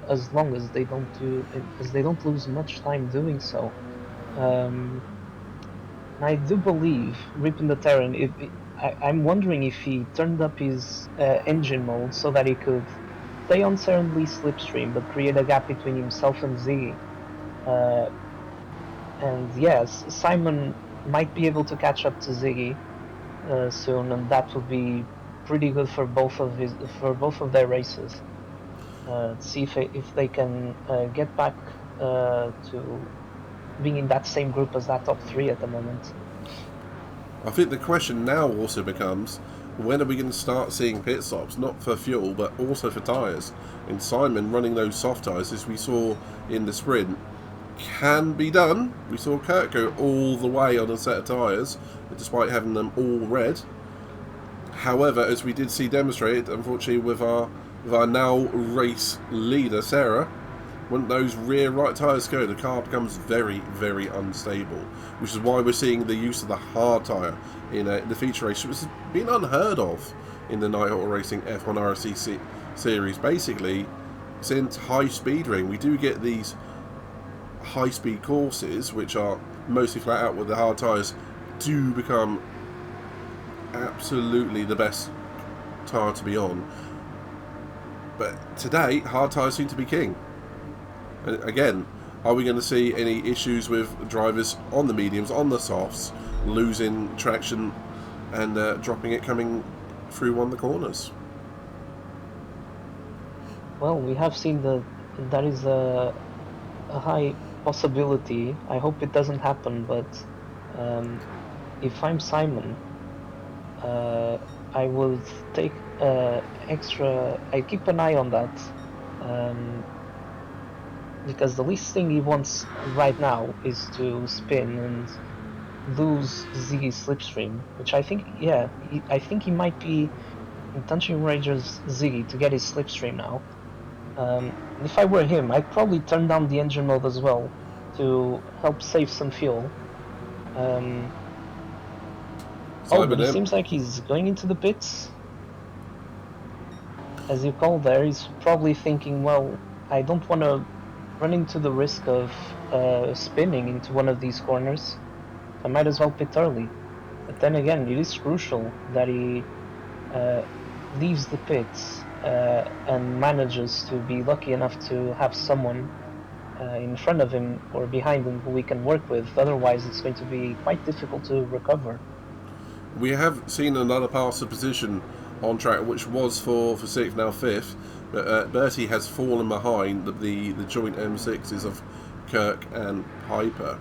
as long as they don't lose much time doing so. I do believe Rip in the Terran. I'm wondering if he turned up his engine mode so that he could stay on Terran Lee's slipstream, but create a gap between himself and Ziggy. And yes, Simon might be able to catch up to Ziggy soon, and that would be pretty good for both of their races. See if they can get back to being in that same group as that top 3 at the moment. I think the question now also becomes, when are we going to start seeing pit stops, not for fuel but also for tyres? And Simon running those soft tyres, as we saw in the sprint, can be done. We saw Kurt go all the way on a set of tyres despite having them all red. However, as we did see demonstrated, unfortunately, with our now race leader Sarah, when those rear right tyres go, the car becomes very, very unstable, which is why we're seeing the use of the hard tyre in the feature race, which has been unheard of in the Nighthawk Racing F1 RC series. Basically, since high speed ring, we do get these high speed courses, which are mostly flat out with the hard tyres, do become absolutely the best tyre to be on. But today, hard tyres seem to be king. And again, are we going to see any issues with drivers on the mediums, on the softs, losing traction and dropping it coming through one of the corners? Well, we have seen that is a high possibility. I hope it doesn't happen, but if I'm Simon, I would take I keep an eye on that. Because the least thing he wants right now is to spin and lose Ziggy's slipstream, which I think, I think he might be touching Rager's Ziggy to get his slipstream now. If I were him, I'd probably turn down the engine mode as well to help save some fuel. But it seems like he's going into the pits. As you call there, he's probably thinking, well, I don't want to run into the risk of spinning into one of these corners. I might as well pit early. But then again, it is crucial that he leaves the pits and manages to be lucky enough to have someone in front of him or behind him who we can work with. Otherwise, it's going to be quite difficult to recover. We have seen another pass of position on track, which was for 6th, now 5th. But Bertie has fallen behind the joint M6s of Kirk and Piper.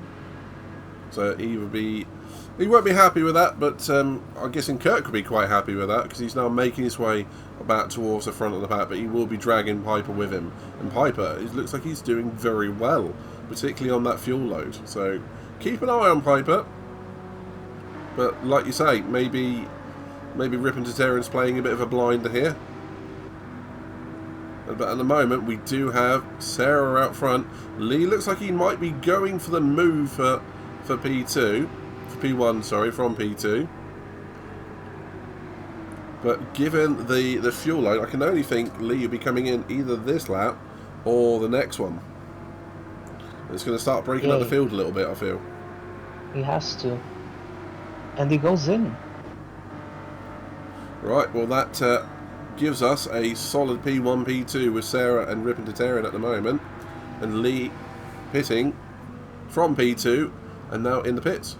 So he won't be happy with that, but I'm guessing Kirk will be quite happy with that, because he's now making his way back towards the front of the pack, but he will be dragging Piper with him. And Piper, it looks like he's doing very well, particularly on that fuel load. So keep an eye on Piper. But like you say, maybe Rip into Terran's playing a bit of a blinder here. But at the moment, we do have Sarah out front. Lee looks like he might be going for the move for P2. For P1, sorry, from P2. But given the fuel load, I can only think Lee will be coming in either this lap or the next one. It's going to start breaking up the field a little bit, I feel. He has to. And he goes in. Right, well that gives us a solid P1, P2 with Sarah and Rip and Tatarian at the moment. And Lee pitting from P2 and now in the pits.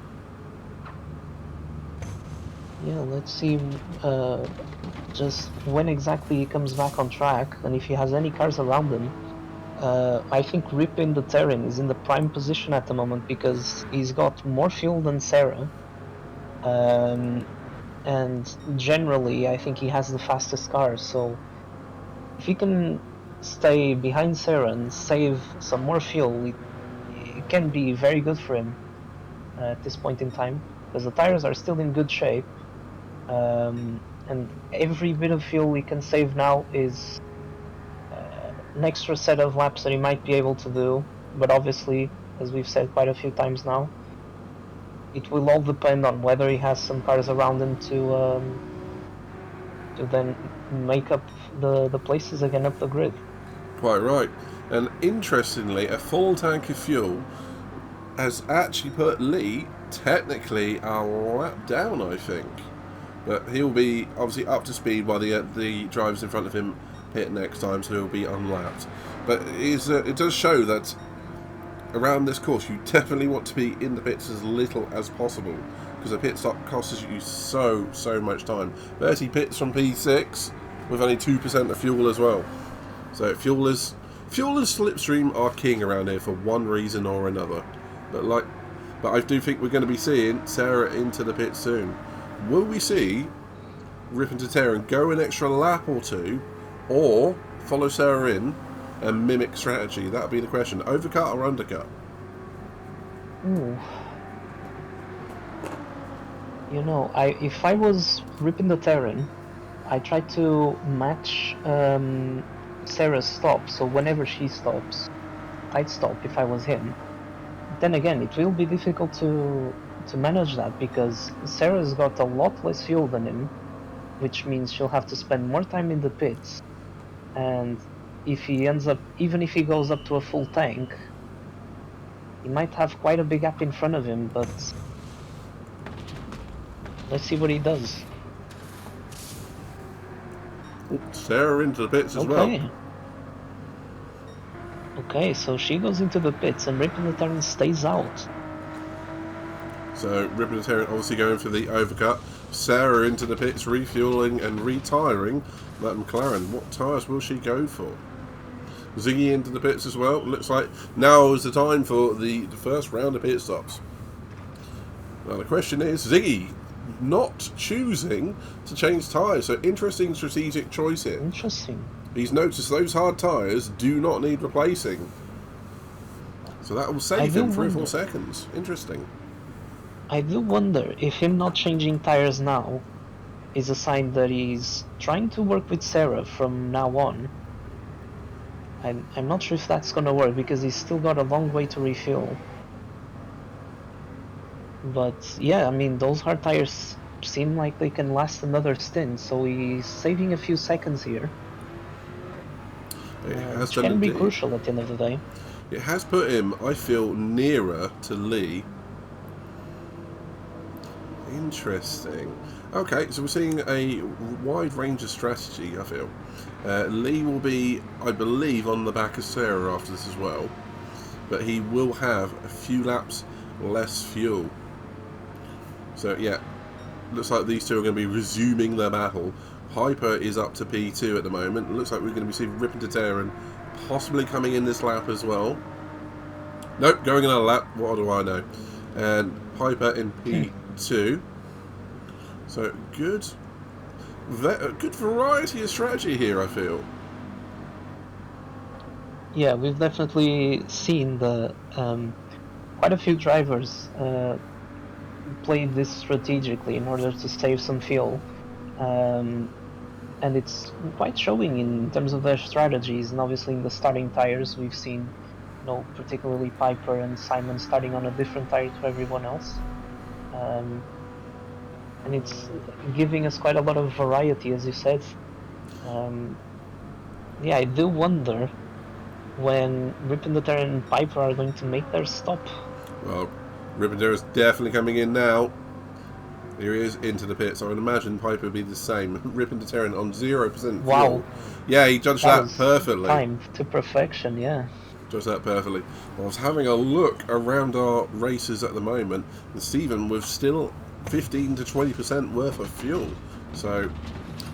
Yeah, let's see just when exactly he comes back on track and if he has any cars around him. I think Rip in the Terran is in the prime position at the moment because he's got more fuel than Sarah. And generally, I think he has the fastest cars. So if he can stay behind Sarah and save some more fuel, it can be very good for him at this point in time because the tires are still in good shape. And every bit of fuel he can save now is an extra set of laps that he might be able to do. But obviously, as we've said quite a few times now, it will all depend on whether he has some cars around him to then make up the places again up the grid. Quite right. And interestingly, a full tank of fuel has actually put Lee technically a lap down, I think. But he'll be obviously up to speed while the drivers in front of him pit next time, so he'll be unlapped. But it does show that around this course you definitely want to be in the pits as little as possible, because a pit stop costs you so much time. 30 pits from P6 with only 2% of fuel as well. So fuel and slipstream are king around here for one reason or another. But I do think we're going to be seeing Sarah into the pit soon. Will we see Rip and Tatarian go an extra lap or two, or follow Sarah in and mimic strategy? That'll be the question. Overcut or undercut? Ooh. You know, if I was ripping the Terran, I try to match Sarah's stop, so whenever she stops, I'd stop if I was him. Then again, it will be difficult to manage that because Sarah's got a lot less fuel than him, which means she'll have to spend more time in the pits. And if he ends up, even if he goes up to a full tank, he might have quite a big gap in front of him, but let's see what he does. Sarah into the pits as well. Okay, so she goes into the pits and Rip and the Terran stays out. So Rip and Tatarian obviously going for the overcut. Sarah into the pits, refueling and retiring that McLaren. What tyres will she go for? Ziggy into the pits as well. Looks like now is the time for the first round of pit stops. Now the question is, Ziggy not choosing to change tyres. So interesting strategic choice here. Interesting. He's noticed those hard tyres do not need replacing. So that will save him 3 or 4 seconds. Interesting. I do wonder if him not changing tyres now is a sign that he's trying to work with Sarah from now on. I'm not sure if that's gonna work because he's still got a long way to refuel. But yeah, I mean, those hard tyres seem like they can last another stint, so he's saving a few seconds here. Which can be crucial at the end of the day. It has put him, I feel, nearer to Lee. Interesting. Okay, so we're seeing a wide range of strategy, I feel. Lee will be, I believe, on the back of Sarah after this as well. But he will have a few laps less fuel. So, yeah, looks like these two are going to be resuming their battle. Hyper is up to P2 at the moment. It looks like we're going to be seeing Rip and Tatarian possibly coming in this lap as well. Nope, going another lap. What do I know? And Hyper in P2. So good variety of strategy here, I feel. Yeah, we've definitely seen the quite a few drivers play this strategically in order to save some fuel. And it's quite showing in terms of their strategies, and obviously in the starting tires we've seen, you know, particularly Piper and Simon starting on a different tire to everyone else, and it's giving us quite a lot of variety, as you said. Yeah, I do wonder when Rip and the Terran and Piper are going to make their stop. Well, Rippender's definitely coming in now. Here he is into the pits. I would imagine Piper would be the same. Rippender on 0% fuel. Wow. Yeah, he judged that perfectly. Timed to perfection, yeah. Judged that perfectly. I was having a look around our races at the moment, and Stephen with still 15 to 20% worth of fuel. So,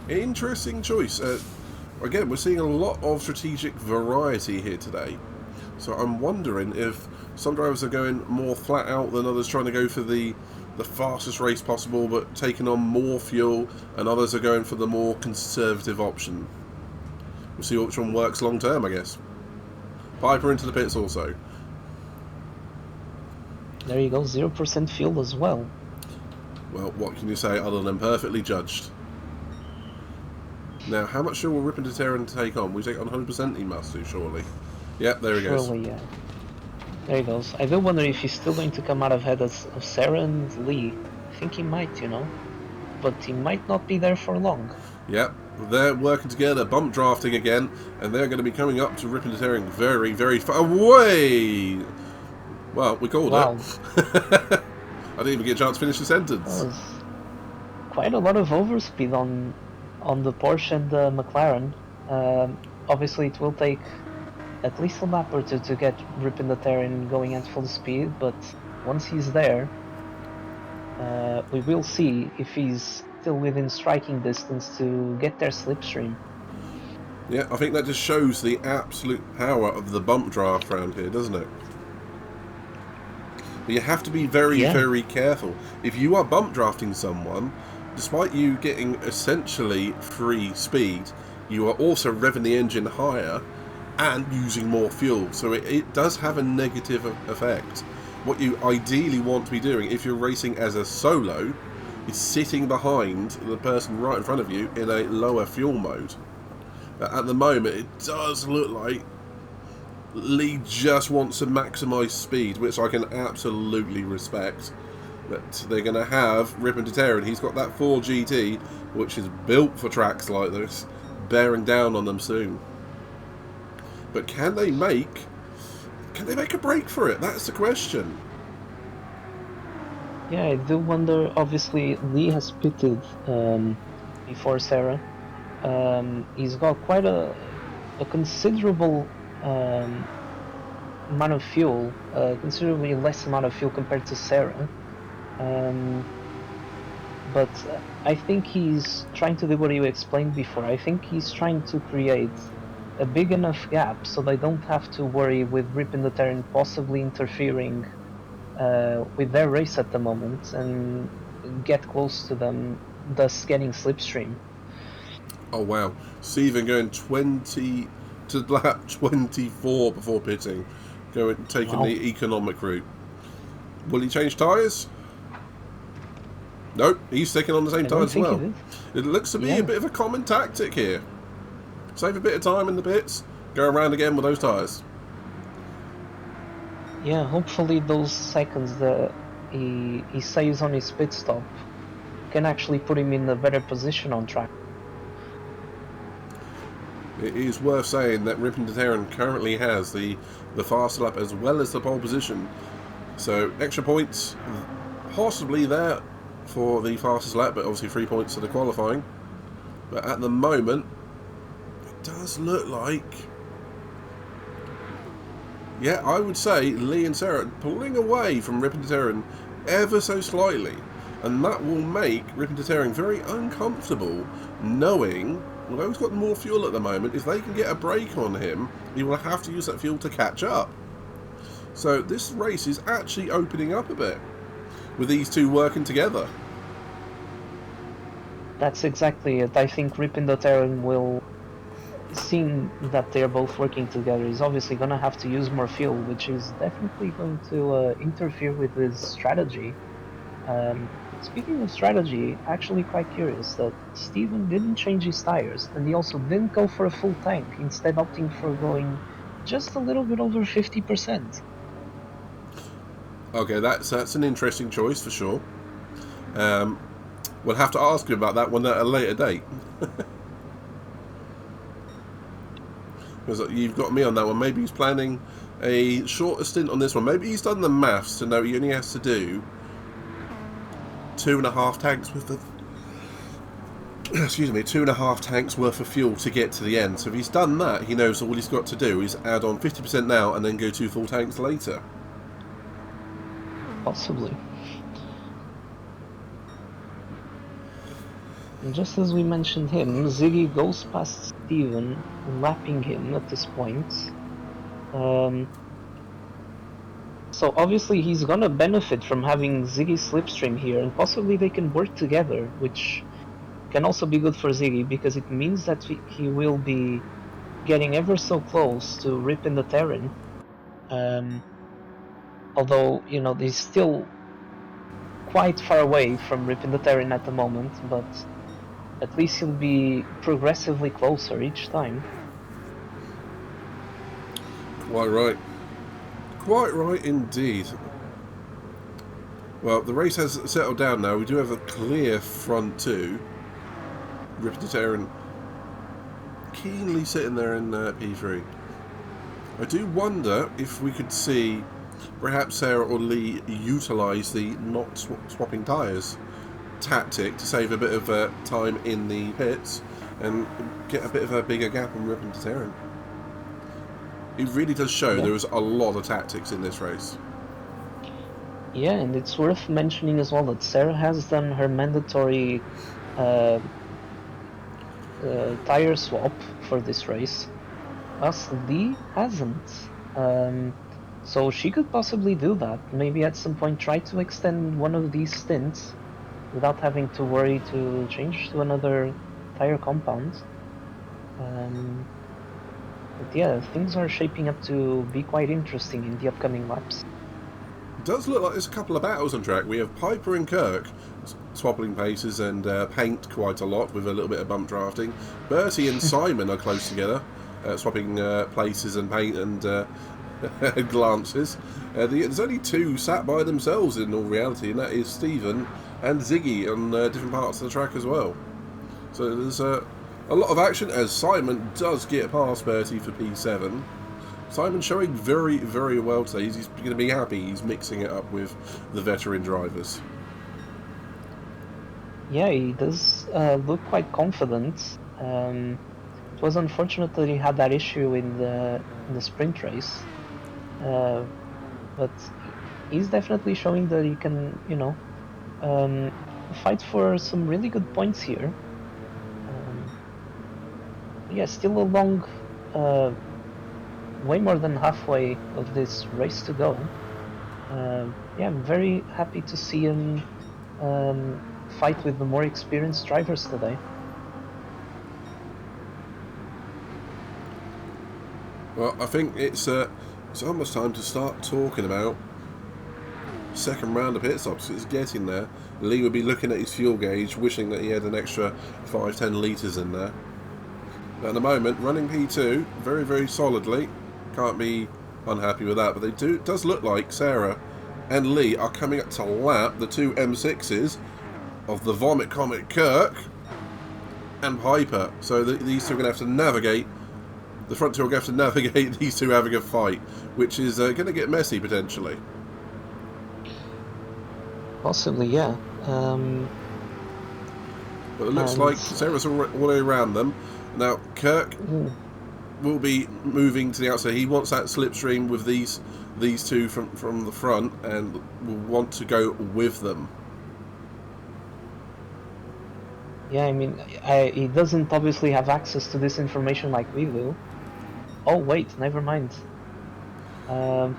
interesting choice. Again, we're seeing a lot of strategic variety here today. So I'm wondering if some drivers are going more flat out than others, trying to go for the fastest race possible but taking on more fuel, and others are going for the more conservative option. We'll see which one works long term, I guess. Piper into the pits also. There you go, 0% fuel as well. Well, what can you say other than perfectly judged? Now, how much fuel will Rippendeterren take on? We take on 100%, he must do, surely. Yep, there he goes. Surely, yeah. There he goes. I do wonder if he's still going to come out ahead of Sarah and Lee. I think he might, you know. But he might not be there for long. Yep, they're working together, bump drafting again, and they're going to be coming up to Rippendeterren very, very far away! Well, we called it. I didn't even get a chance to finish the sentence. Quite a lot of overspeed on the Porsche and the McLaren. Obviously it will take at least a lap or two to get Rippendeterren going at full speed, but once he's there, we will see if he's still within striking distance to get their slipstream. Yeah, I think that just shows the absolute power of the bump draft around here, doesn't it? But you have to be very, very careful. If you are bump drafting someone, despite you getting essentially free speed, you are also revving the engine higher and using more fuel. So it does have a negative effect. What you ideally want to be doing if you're racing as a solo is sitting behind the person right in front of you in a lower fuel mode. At the moment, it does look like Lee just wants to maximise speed, which I can absolutely respect. But they're going to have Rippendeterren. He's got that 4 GT, which is built for tracks like this, bearing down on them soon. But can they make a break for it? That's the question. Yeah, I do wonder. Obviously, Lee has pitted before Sarah. He's got quite a considerable amount of fuel, considerably less amount of fuel compared to Sarah. But I think he's trying to do what you explained before. I think he's trying to create a big enough gap so they don't have to worry with Rippendeterren possibly interfering with their race at the moment and get close to them, thus getting slipstream. Oh wow, Steven going 20 to lap 24 before pitting, taking the economic route. Will he change tyres? Nope, he's sticking on the same tyres as well. It looks to be a bit of a common tactic here. Save a bit of time in the pits, go around again with those tyres. Yeah, hopefully those seconds that he saves on his pit stop can actually put him in a better position on track. It is worth saying that Rippendeterren currently has the faster lap as well as the pole position. So extra points possibly there for the fastest lap, but obviously 3 points to the qualifying. But at the moment, it does look like... Yeah, I would say Lee and Sarah pulling away from Rippendeterren ever so slightly. And that will make Rippendeterren very uncomfortable, knowing, although he's got more fuel at the moment, if they can get a break on him, he will have to use that fuel to catch up. So this race is actually opening up a bit, with these two working together. That's exactly it. I think Rippendeterren will, seeing that they're both working together, is obviously going to have to use more fuel, which is definitely going to interfere with his strategy. Speaking of strategy, actually quite curious that Steven didn't change his tires, and he also didn't go for a full tank, instead opting for going just a little bit over 50%. Okay, that's an interesting choice for sure. We'll have to ask him about that one at a later date. Because you've got me on that one. Maybe he's planning a shorter stint on this one. Maybe he's done the maths to know he only has to do 2.5 tanks worth of 2.5 tanks worth of fuel to get to the end. So if he's done that, he knows all he's got to do is add on 50% now and then go 2 full tanks later. Possibly. And just as we mentioned him, Ziggy goes past Steven, lapping him at this point. So obviously he's gonna benefit from having Ziggy's slipstream here, and possibly they can work together, which can also be good for Ziggy, because it means that he will be getting ever so close to ripping the Terran. Although, you know, he's still quite far away from ripping the Terran at the moment, but at least he'll be progressively closer each time. Quite right. Quite right indeed. Well, the race has settled down now. We do have a clear front two. Ripping the Terran keenly sitting there in P3. I do wonder if we could see perhaps Sarah or Lee utilise the not swapping tyres tactic to save a bit of time in the pits and get a bit of a bigger gap on ripping the Terran. It really does show there was a lot of tactics in this race. Yeah, and it's worth mentioning as well that Sarah has done her mandatory tire swap for this race, as Lee hasn't. So she could possibly do that. Maybe at some point try to extend one of these stints without having to worry to change to another tire compound. But yeah, things are shaping up to be quite interesting in the upcoming laps. It does look like there's a couple of battles on track. We have Piper and Kirk swapping paces and paint quite a lot with a little bit of bump drafting. Bertie and Simon are close together, swapping places and paint and glances. There's only 2 sat by themselves in all reality, and that is Stephen and Ziggy on different parts of the track as well. So there's a lot of action as Simon does get past Bertie for P7. Simon showing very, very well today. He's going to be happy he's mixing it up with the veteran drivers. Yeah, he does look quite confident. It was unfortunate that he had that issue in the sprint race, but he's definitely showing that he can, you know, fight for some really good points here. Yeah, still a long, way more than halfway of this race to go. Yeah, I'm very happy to see him fight with the more experienced drivers today. Well, I think it's almost time to start talking about second round of pit stops. It's getting there. Lee would be looking at his fuel gauge, wishing that he had an extra 5-10 litres in there. But at the moment, running P2 very, very solidly. Can't be unhappy with that. But it does look like Sarah and Lee are coming up to lap the 2 M6s of the Vomit Comet Kirk and Piper. So these two are going to have to navigate. The front two are going to have to navigate these two having a fight, which is going to get messy potentially. Possibly, yeah. But it looks like Sarah's all the way around them. Now, Kirk will be moving to the outside. He wants that slipstream with these two from the front and will want to go with them. Yeah, I mean, he doesn't obviously have access to this information like we do. Oh, wait, never mind. I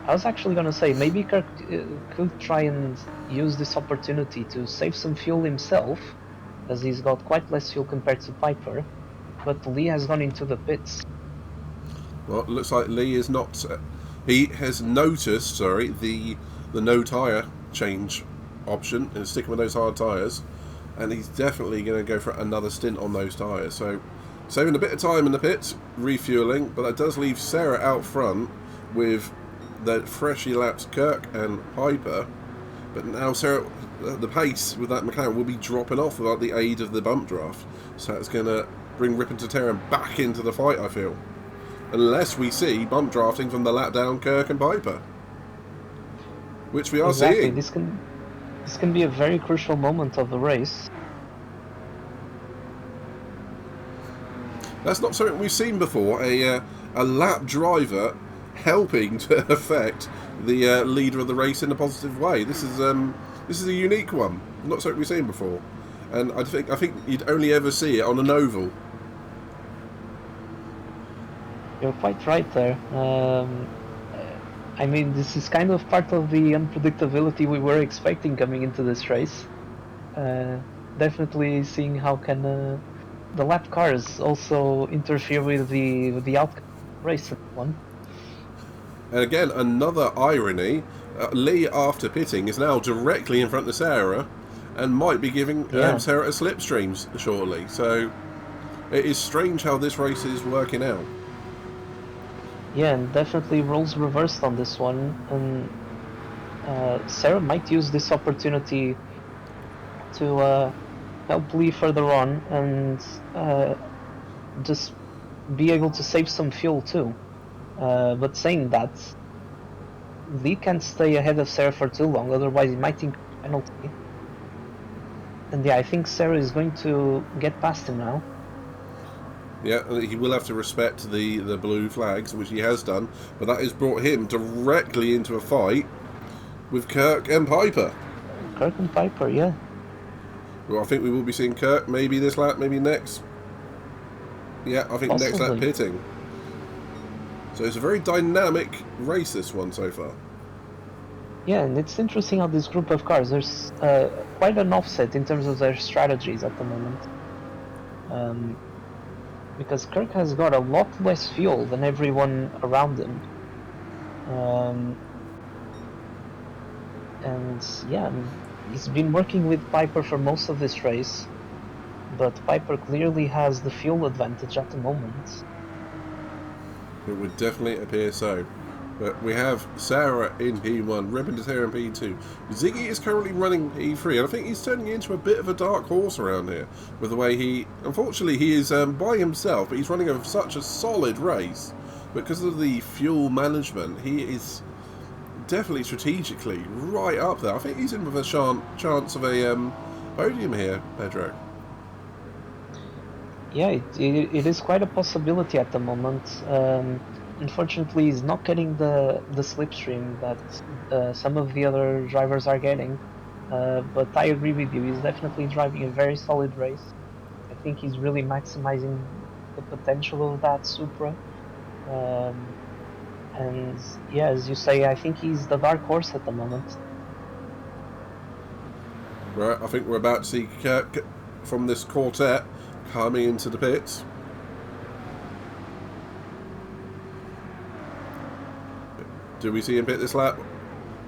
was actually going to say, maybe Kirk could try and use this opportunity to save some fuel himself, as he's got quite less fuel compared to Piper, but Lee has gone into the pits. Well, it looks like Lee is not... he has noticed, the no tyre change option and sticking with those hard tyres, and he's definitely going to go for another stint on those tyres. So, saving a bit of time in the pits, refuelling, but that does leave Sarah out front with the freshly lapped Kirk and Piper. But now Sarah, the pace with that Mclaren will be dropping off without the aid of the bump draft. So it's going to bring Rip and Terran back into the fight, I feel. unless we see bump drafting from the lap down Kirk and Piper, which we are exactly. seeing. This can be a very crucial moment of the race. That's not something we've seen before. A lap driver helping to affect the leader of the race in a positive way. This is a unique one. Not something we've seen before, and I think you'd only ever see it on an oval. You're quite right there. I mean, this is kind of part of the unpredictability we were expecting coming into this race. Definitely seeing how can the lap cars also interfere with the outcome of the race one. And again, another irony. Lee, after pitting, is now directly in front of Sarah, and might be giving Sarah a slipstream shortly. So it is strange how this race is working out. Yeah, and definitely roles reversed on this one, and Sarah might use this opportunity to help Lee further on and just be able to save some fuel too. But saying that, Lee can't stay ahead of Sarah for too long, otherwise he might incur a penalty. And yeah, I think Sarah is going to get past him now. Yeah, he will have to respect the blue flags, which he has done, but that has brought him directly into a fight with Kirk and Piper. Kirk and Piper, yeah. Well, I think we will be seeing Kirk maybe this lap, maybe next. Yeah, I think Possibly. next lap pitting. So it's a very dynamic race, this one, so far. Yeah, and it's interesting how this group of cars, there's quite an offset in terms of their strategies at the moment. Because Kirk has got a lot less fuel than everyone around him. And yeah, he's been working with Piper for most of this race, but Piper clearly has the fuel advantage at the moment. It would definitely appear so. But we have Sarah in P1, Ribbon to Tear in P2. Ziggy is currently running P3, and I think he's turning into a bit of a dark horse around here with the way he... Unfortunately, he is by himself, but he's running such a solid race. Because of the fuel management, he is definitely strategically right up there. I think he's in with a chance of a podium here, Pedro. Yeah, it is quite a possibility at the moment. Unfortunately, he's not getting the slipstream that some of the other drivers are getting. But I agree with you, he's definitely driving a very solid race. I think he's really maximizing the potential of that Supra. And yeah, as you say, I think he's the dark horse at the moment. Right, I think we're about to see Kirk from this quartet coming into the pits. Do we see him pit this lap?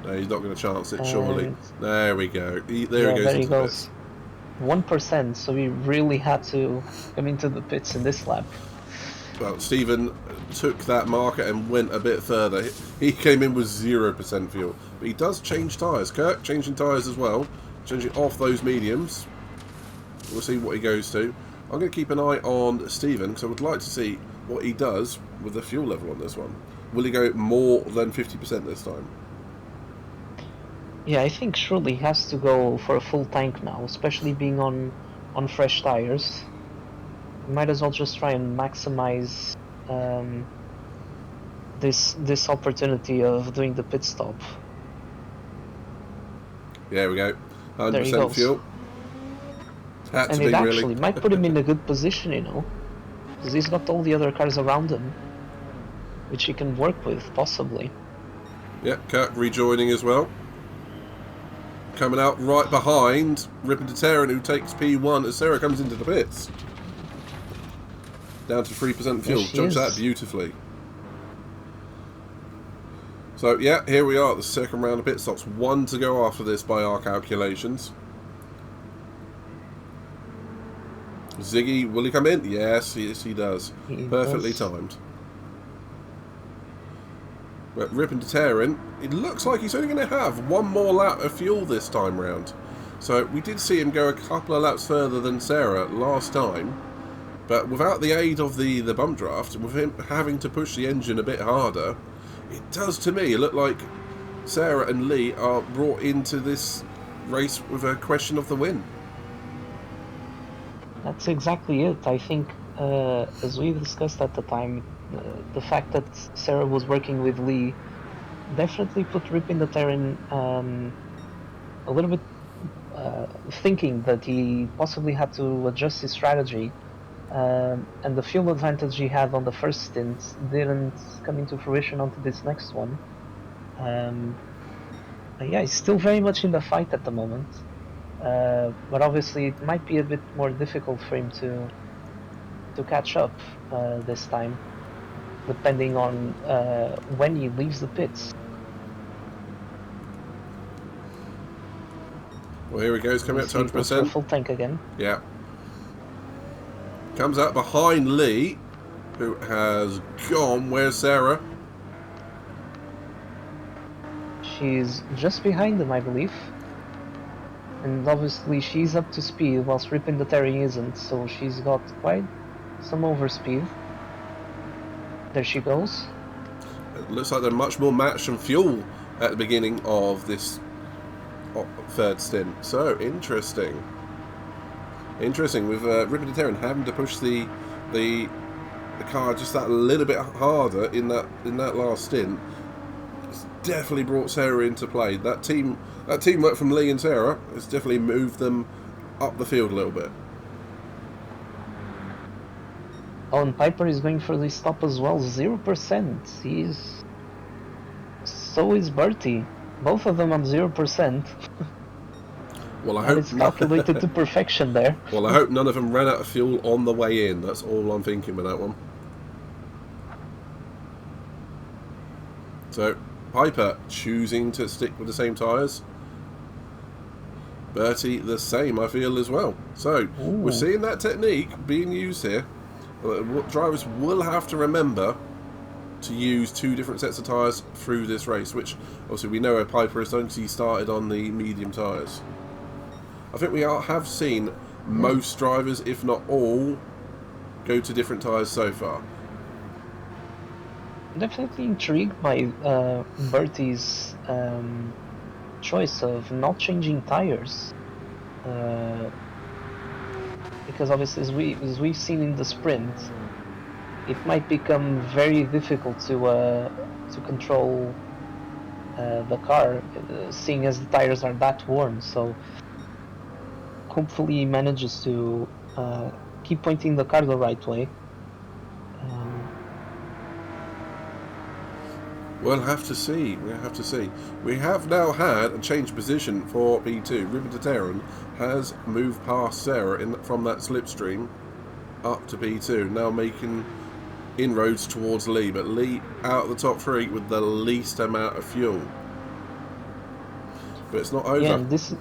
No, he's not going to chance it, surely. There we go. There he goes. 1%, so he really had to come into the pits in this lap. Well, Stephen took that marker and went a bit further. He came in with 0% fuel. But he does change tyres. Kirk changing tyres as well. Changing off those mediums. We'll see what he goes to. I'm going to keep an eye on Stephen, because I would like to see what he does with the fuel level on this one. Will he go more than 50% this time? Yeah, I think surely he has to go for a full tank now, especially being on fresh tires. Might as well just try and maximize this opportunity of doing the pit stop. There we go. 100% fuel. Had and to it be, actually really. might put him in a good position, you know, because he's got all the other cars around him, which he can work with, possibly. Yeah, Kirk rejoining as well. Coming out right behind Rippin' to Terran, who takes P1 as Sarah comes into the pits. Down to 3% fuel. Judge that beautifully. So, yeah, here we are at the second round of pit stops. 1 to go after this by our calculations. Ziggy, will he come in? Yes, he does. Perfectly timed. But Rippin' to Terran, it looks like he's only going to have 1 more lap of fuel this time round. So we did see him go a couple of laps further than Sarah last time. But without the aid of the bump draft, with him having to push the engine a bit harder, it does to me look like Sarah and Lee are brought into this race with a question of the win. That's exactly it. I think, as we discussed at the time, the fact that Sarah was working with Lee definitely put Rip in the Terran a little bit thinking that he possibly had to adjust his strategy, and the fuel advantage he had on the first stint didn't come into fruition onto this next one. But yeah, he's still very much in the fight at the moment, but obviously it might be a bit more difficult for him to catch up this time, depending on when he leaves the pits. Well, here he goes, coming up to 100%. Full tank again. Yeah. Comes out behind Lee, who has gone. Where's Sarah? She's just behind him, I believe. And obviously she's up to speed, whilst Rip in the Terry isn't, so she's got quite some overspeed. There she goes. It looks like they're much more matched on fuel at the beginning of this third stint. So interesting. Interesting, with Rip in the Terran having to push the car just that little bit harder in that last stint. It's definitely brought Sarah into play. That teamwork from Lee and Sarah has definitely moved them up the field a little bit. Oh, and Piper is going for the stop as well. 0%. So is Bertie. Both of them on 0%. Well, I hope it's calculated to perfection there. Well, I hope none of them ran out of fuel on the way in. That's all I'm thinking with that one. So, Piper choosing to stick with the same tyres. Bertie the same, I feel, as well. So, we're seeing that technique being used here. Drivers will have to remember to use two different sets of tyres through this race, which obviously we know where Piper has done because he started on the medium tyres. I think we have seen most drivers, if not all, go to different tyres so far. Definitely intrigued by Bertie's choice of not changing tyres, because obviously, as we've seen in the sprint, it might become very difficult to control the car, seeing as the tyres are that worn. So hopefully he manages to keep pointing the car the right way. We'll have to see. We have now had a change position for P2. Rip in the Terran has moved past Sarah from that slipstream up to P2, now making inroads towards Lee, but Lee out of the top three with the least amount of fuel. But it's not over. Yeah, and this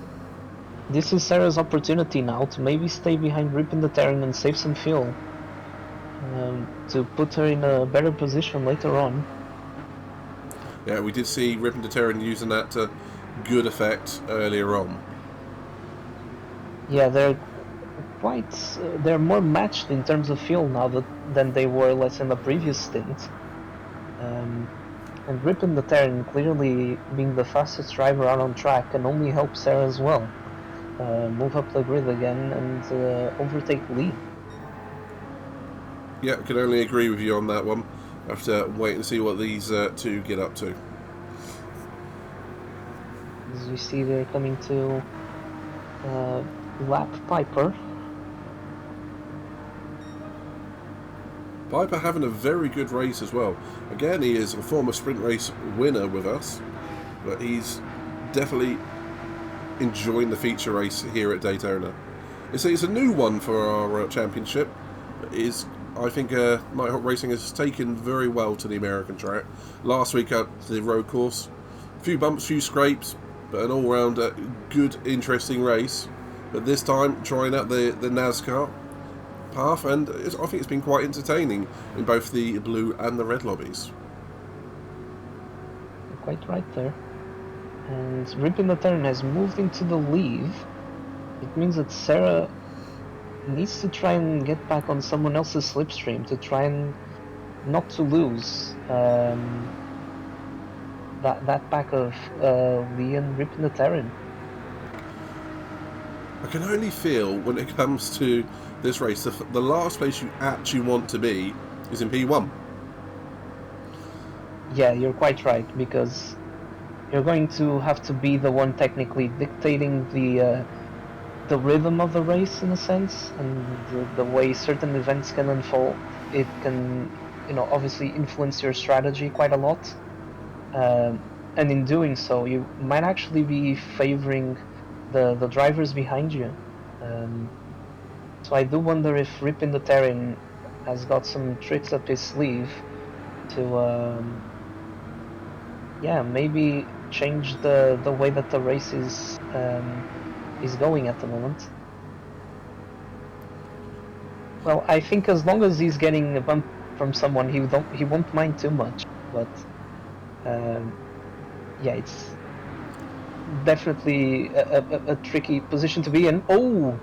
is Sarah's opportunity now to maybe stay behind Rip in the Terran and save some fuel, to put her in a better position later on. Yeah, we did see Rip in the Terran using that to good effect earlier on. Yeah, they're more matched in terms of fuel now than they were, let's say, in the previous stint. And Rip in the Terran clearly being the fastest driver out on track can only help Sarah as well move up the grid again and overtake Lee. Yeah, I can only agree with you on that one. I have to wait and see what these two get up to. As we see, they're coming to lap Piper. Piper having a very good race as well. Again, he is a former sprint race winner with us, but he's definitely enjoying the feature race here at Daytona. It's a new one for our championship. I think Nighthawk Racing has taken very well to the American track. Last week at the road course, a few bumps, few scrapes, but an all-round good, interesting race. But this time, trying out the NASCAR path, and I think it's been quite entertaining in both the blue and the red lobbies. You're quite right there. And Rip in the Terran has moved into the lead. It means that Sarah needs to try and get back on someone else's slipstream to try and not to lose that back of Leon ripping the Terran. I can only feel when it comes to this race, the last place you actually want to be is in P1. Yeah, you're quite right, because you're going to have to be the one technically dictating the rhythm of the race in a sense, and the way certain events can unfold. It can, obviously influence your strategy quite a lot. And in doing so, you might actually be favoring the drivers behind you. So I do wonder if Ripin the Terran has got some tricks up his sleeve to, maybe change the way that the race is going at the moment. Well, I think as long as he's getting a bump from someone, he won't mind too much. But it's definitely a tricky position to be in. Oh,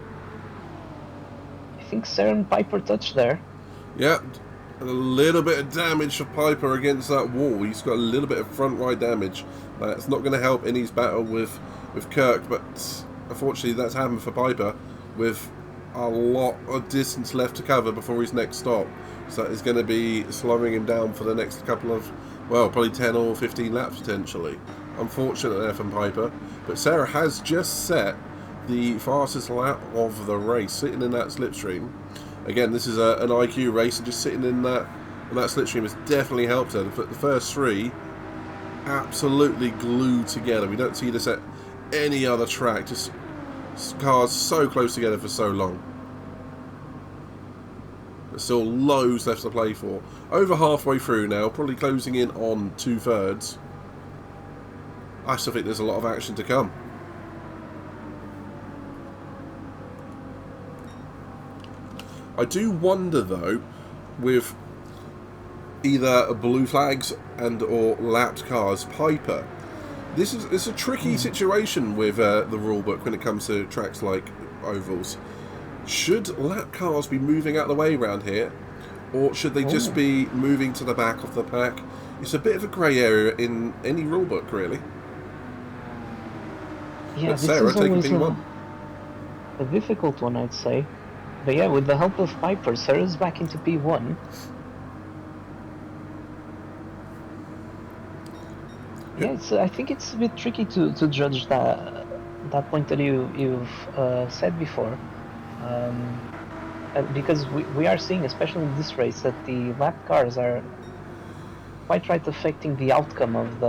I think Saren Piper touched there. Yeah, a little bit of damage for Piper against that wall. He's got a little bit of front right damage. It's not going to help in his battle with Kirk, but unfortunately that's happened for Piper with a lot of distance left to cover before his next stop. So that is going to be slowing him down for the next couple of, well, probably 10 or 15 laps potentially. Unfortunate there from Piper. But Sarah has just set the fastest lap of the race, sitting in that slipstream. Again, this is an IQ race, and just sitting in that slipstream has definitely helped her. The first three absolutely glued together. We don't see this at any other track. Just cars so close together for so long. There's still loads left to play for. Over halfway through now, probably closing in on 2/3. I still think there's a lot of action to come. I do wonder though, with either blue flags and or lapped cars, Piper, it's a tricky situation with the rulebook when it comes to tracks like ovals. Should lap cars be moving out of the way around here, or should they just be moving to the back of the pack? It's a bit of a grey area in any rulebook, really. Yeah, but this Sarah is taking always P1. a difficult one, I'd say. But yeah, with the help of Piper, Sarah's back into P1. Yeah, I think it's a bit tricky to judge that point that you've said before, because we are seeing, especially in this race, that the lap cars are quite right affecting the outcome of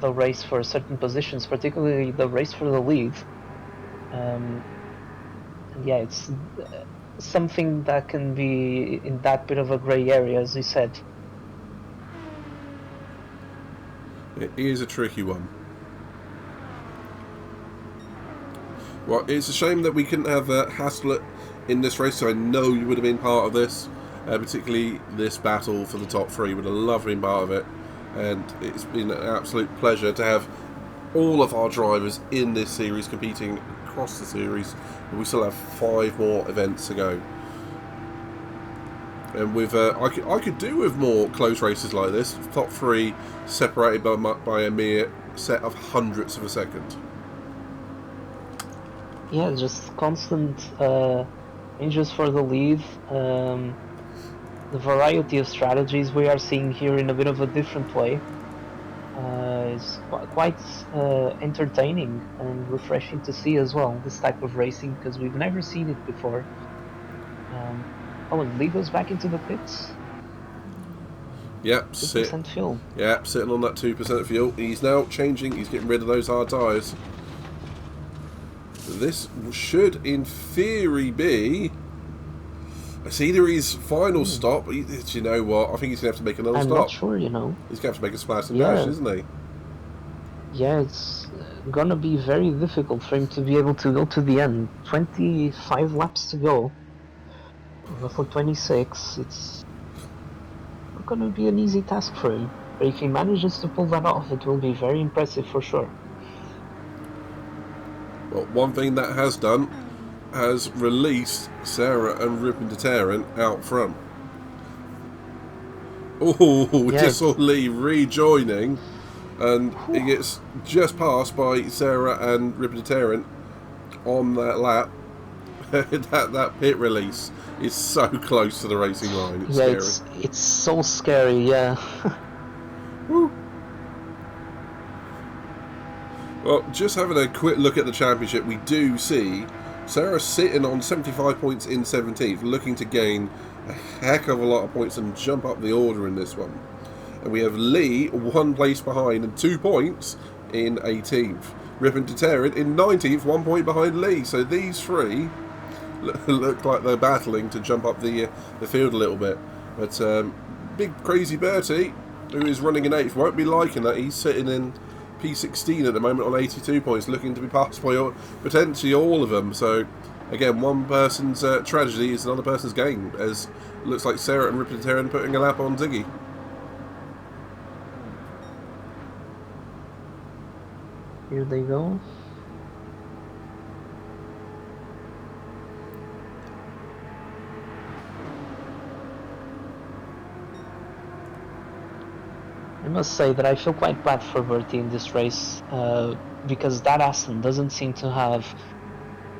the race for certain positions, particularly the race for the lead. Yeah, it's something that can be in that bit of a grey area, as you said. It is a tricky one. Well, it's a shame that we couldn't have Haslett in this race, so I know you would have been part of this, particularly this battle for the top three. Would have loved being part of it, and it's been an absolute pleasure to have all of our drivers in this series competing across the series, but we still have 5 more events to go. And with I could do with more close races like this. Top 3 separated by a mere set of hundredths of a second. Yeah, just constant changes for the lead. The variety of strategies we are seeing here in a bit of a different way is quite entertaining and refreshing to see as well, this type of racing, because we've never seen it before. And Lee goes back into the pits. Yep, 2% fuel. Yep, sitting on that 2% fuel. He's now changing, he's getting rid of those hard tyres. This should, in theory, be... It's either his final stop. Do you know what? I think he's going to have to make another stop. I'm not sure, He's going to have to make a splash and dash, isn't he? Yeah, it's going to be very difficult for him to be able to go to the end. 25 laps to go. For 26, it's not going to be an easy task for him. But if he manages to pull that off, it will be very impressive for sure. Well, one thing that has done has released Sarah and Ripon Deterrent out front. Oh, we just saw Lee rejoining, and he gets just passed by Sarah and Ripon Deterrent on that lap. that pit release is so close to the racing line. It's scary. It's so scary. Yeah. Woo. Well, just having a quick look at the championship, we do see Sarah sitting on 75 points in 17th, looking to gain a heck of a lot of points and jump up the order in this one. And we have Lee 1 place behind and 2 points in 18th. Ripon Deterrent in 19th, 1 point behind Lee. So these three look like they're battling to jump up the field a little bit. But Big Crazy Bertie, who is running in 8th, won't be liking that. He's sitting in P16 at the moment on 82 points, looking to be passed by potentially all of them. So again, one person's tragedy is another person's gain, as it looks like Sarah and Ripon Deterrent putting a lap on Ziggy. Here they go. I must say that I feel quite bad for Bertie in this race, because that Aston doesn't seem to have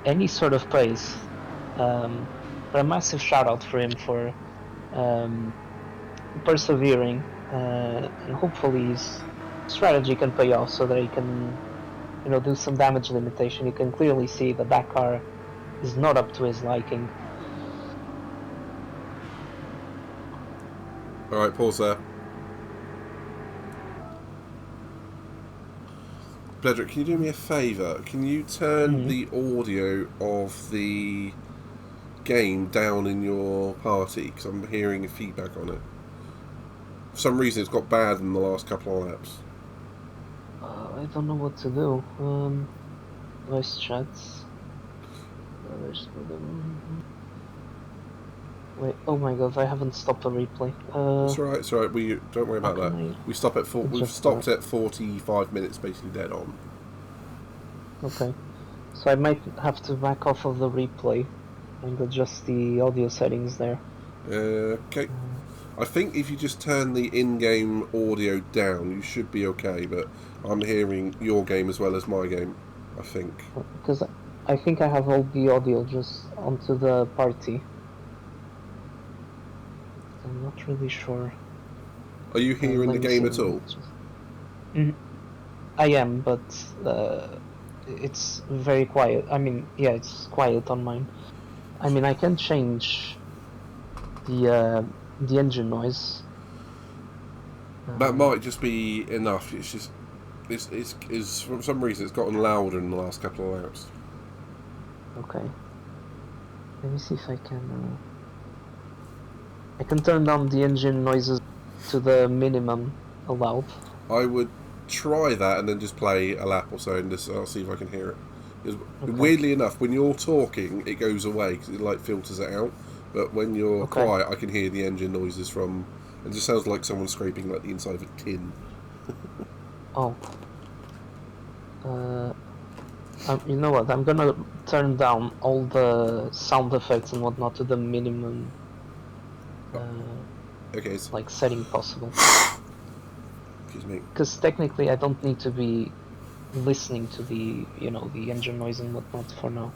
any sort of pace. But a massive shout out for him for persevering, and hopefully his strategy can pay off so that he can, do some damage limitation. You can clearly see that that car is not up to his liking. Alright, pause there. Pedrick, can you do me a favour? Can you turn the audio of the game down in your party? Because I'm hearing feedback on it. For some reason it's got bad in the last couple of laps. I don't know what to do. Voice chats. Wait, oh my god, I haven't stopped the replay. It's alright, don't worry about that. We've stopped at 45 minutes basically dead on. Okay. So I might have to back off of the replay and adjust the audio settings there. Okay. I think if you just turn the in-game audio down, you should be okay, but I'm hearing your game as well as my game, I think. Because I think I have all the audio just onto the party. I'm not really sure. Are you hearing the game at all? I am, but it's very quiet. I mean, yeah, it's quiet on mine. I mean, I can change the engine noise. That might just be enough. It's just it's for some reason it's gotten louder in the last couple of laps. Okay. Let me see if I can. I can turn down the engine noises to the minimum allowed. I would try that and then just play a lap or so and I'll see if I can hear it. Okay. Weirdly enough, when you're talking, it goes away because it like filters it out. But when you're quiet, I can hear the engine noises from. It just sounds like someone scraping like the inside of a tin. Oh. You know what? I'm gonna turn down all the sound effects and whatnot to the minimum. Okay. Like setting possible. Excuse me. Because technically, I don't need to be listening to the the engine noise and whatnot for now.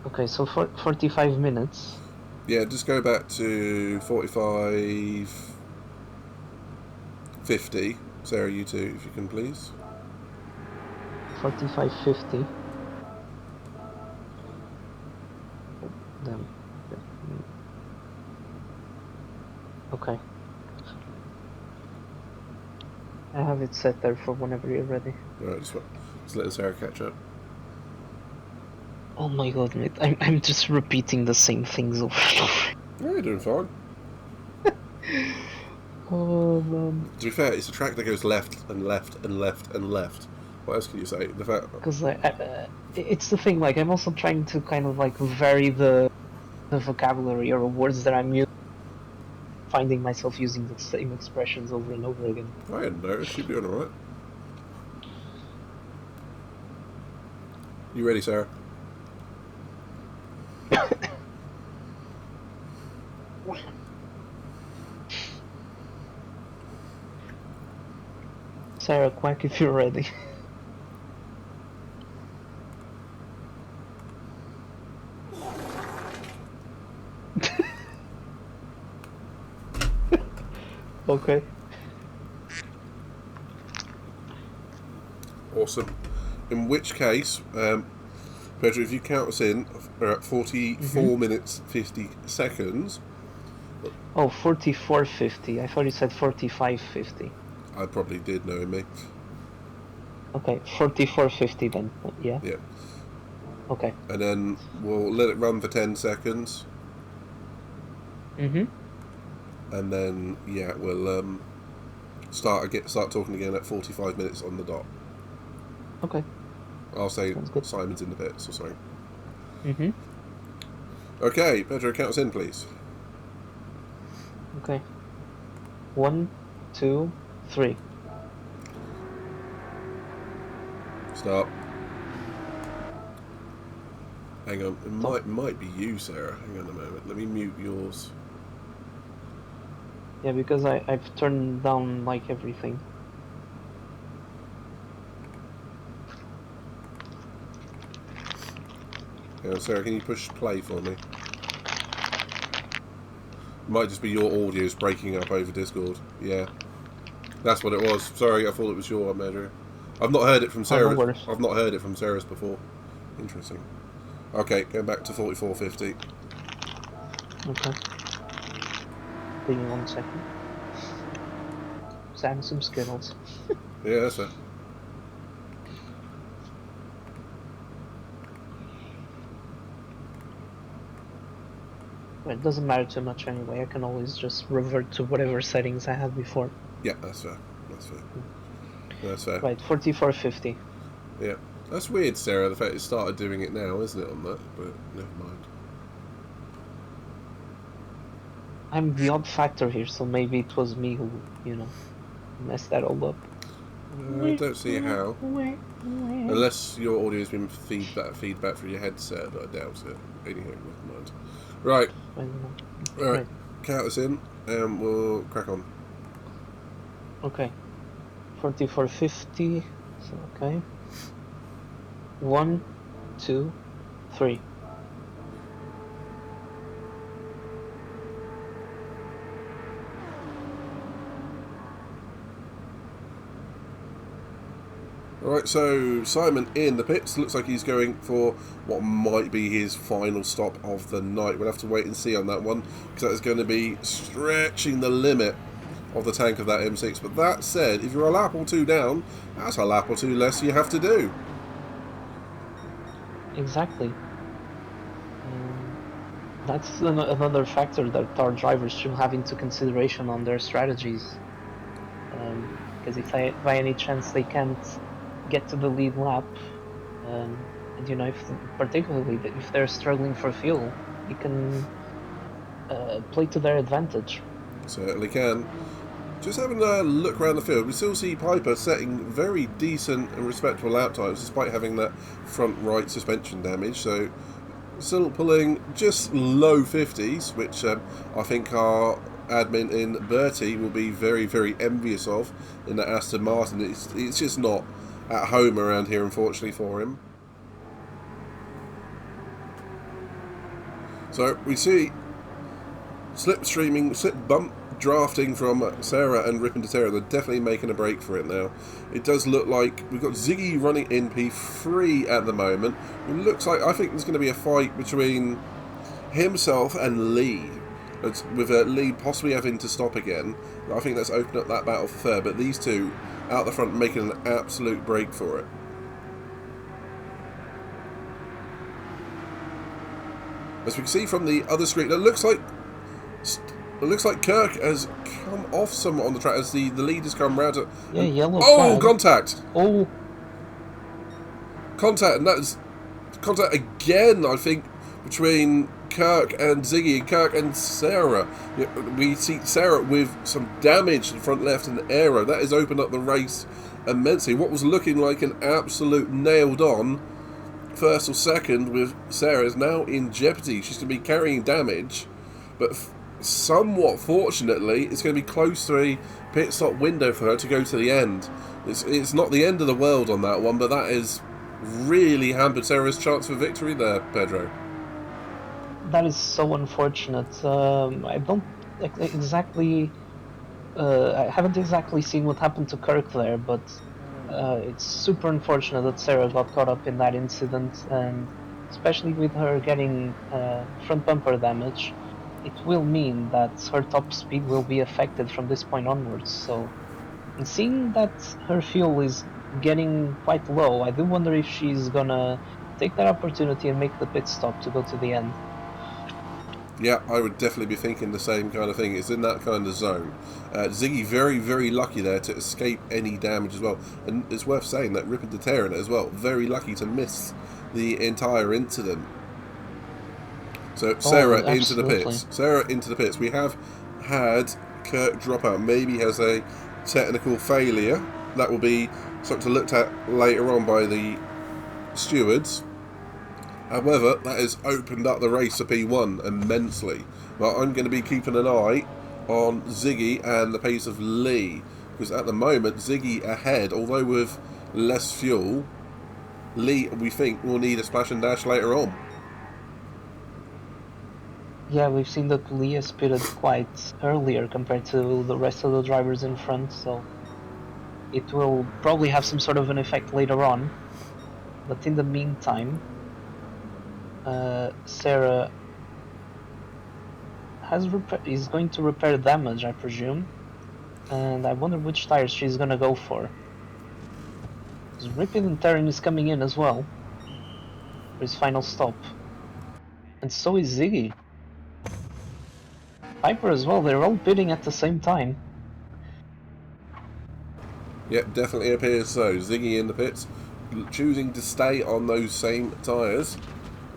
Okay, so for 45 minutes. Yeah, just go back to 45:50. Sarah, you too, if you can, please. 45:50. Then. Okay. I have it set there for whenever you're ready. Alright, just let Sarah catch up. Oh my god, mate. I'm just repeating the same things over and over. Yeah, you're doing fine. Oh man. To be fair, it's a track that goes left and left and left and left. What else can you say? The fact because it's the thing. Like I'm also trying to kind of like vary the vocabulary or words that I'm using. Finding myself using the same expressions over and over again. I hadn't noticed. You're doing alright. You ready, Sarah? Sarah, quack if you're ready. Okay. Awesome. In which case, Pedro, if you count us in, we're at 44 minutes 50 seconds. Oh, 44.50. I thought you said 45.50. I probably did, knowing me. Okay, 44.50 then. Yeah. Yeah. Okay. And then we'll let it run for 10 seconds. Mm-hmm. And then, yeah, we'll start talking again at 45 minutes on the dot. Okay. I'll say Simon's in the pits or something. Mm-hmm. Okay, Pedro, count us in, please. Okay. 1, 2, 3. Start. Hang on, it might be you, Sarah. Hang on a moment. Let me mute yours. Yeah, because I've turned down like everything. Hang on, Sarah, can you push play for me? Might just be your audio's breaking up over Discord. Yeah. That's what it was. Sorry, I thought it was your Pedro. I've not heard it from Sarah. No I've not heard it from Sarah's before. Interesting. Okay, going back to 44.50. Okay. Give me 1 second. Just adding some Skittles. Yeah, that's it. Well, it doesn't matter too much anyway. I can always just revert to whatever settings I had before. Yeah, that's fair. That's fair. That's fair. Right, 44.50. Yeah. That's weird, Sarah, the fact it started doing it now, isn't it, on that? But never mind. I'm the odd factor here, so maybe it was me who, messed that all up. I don't see how. Unless your audio's been feedback through your headset, but I doubt it. Anyhow, never mind. Right. Alright. Count us in, and we'll crack on. Okay. 44.50. So, okay. 1, 2, 3. Alright, so Simon in the pits. Looks like he's going for what might be his final stop of the night. We'll have to wait and see on that one, because that is going to be stretching the limit of the tank of that M6. But that said, if you're a lap or two down, that's a lap or two less you have to do. Exactly. That's another factor that our drivers should have into consideration on their strategies. Because if by any chance they can't get to the lead lap, and particularly if they're struggling for fuel, you can play to their advantage. Certainly can. Just having a look around the field, we still see Piper setting very decent and respectable lap times despite having that front right suspension damage. So still pulling just low 50s, which I think our admin in Bertie will be very, very envious of in that Aston Martin. It's just not at home around here, unfortunately, for him. So we see slip bump drafting from Sarah and Rip into Terra. They're definitely making a break for it now. It does look like we've got Ziggy running in P3 at the moment. It looks like, I think there's going to be a fight between himself and Lee, with Lee possibly having to stop again. I think that's opened up that battle for third, but these two out the front making an absolute break for it. As we can see from the other screen, it looks like Kirk has come off somewhat on the track as the lead has come round. Yeah, yellow flag. flag. Contact! Oh! Contact, and that is contact again, I think, between Kirk and Ziggy, and Kirk and Sarah. We see Sarah with some damage in front left and aero. That has opened up the race immensely. What was looking like an absolute nailed-on first or second with Sarah is now in jeopardy. She's going to be carrying damage, but somewhat fortunately, it's going to be close to a pit stop window for her to go to the end. It's not the end of the world on that one, but that is really hampered Sarah's chance for victory there, Pedro. That is so unfortunate. I don't exactly. I haven't exactly seen what happened to Kirk there, but it's super unfortunate that Sarah got caught up in that incident, and especially with her getting front bumper damage, it will mean that her top speed will be affected from this point onwards. So, and seeing that her fuel is getting quite low, I do wonder if she's gonna take that opportunity and make the pit stop to go to the end. Yeah, I would definitely be thinking the same kind of thing. It's in that kind of zone. Ziggy very, very lucky there to escape any damage as well. And it's worth saying that Rip and Daytona as well, very lucky to miss the entire incident. So Sarah into the pits. Sarah into the pits. We have had Kirk drop out. Maybe has a technical failure. That will be something to look at later on by the stewards. However, that has opened up the race to P1 immensely. Well, I'm going to be keeping an eye on Ziggy and the pace of Lee, because at the moment Ziggy ahead, although with less fuel. Lee, we think, will need a splash and dash later on. Yeah, we've seen that Lee has pitted quite earlier compared to the rest of the drivers in front, so it will probably have some sort of an effect later on. But in the meantime, Sarah is going to repair damage, I presume, and I wonder which tires she's gonna go for. Because Ripid and Terran is coming in as well for his final stop, and so is Ziggy. Piper as well, they're all pitting at the same time. Yep, definitely appears so. Ziggy in the pits, choosing to stay on those same tyres.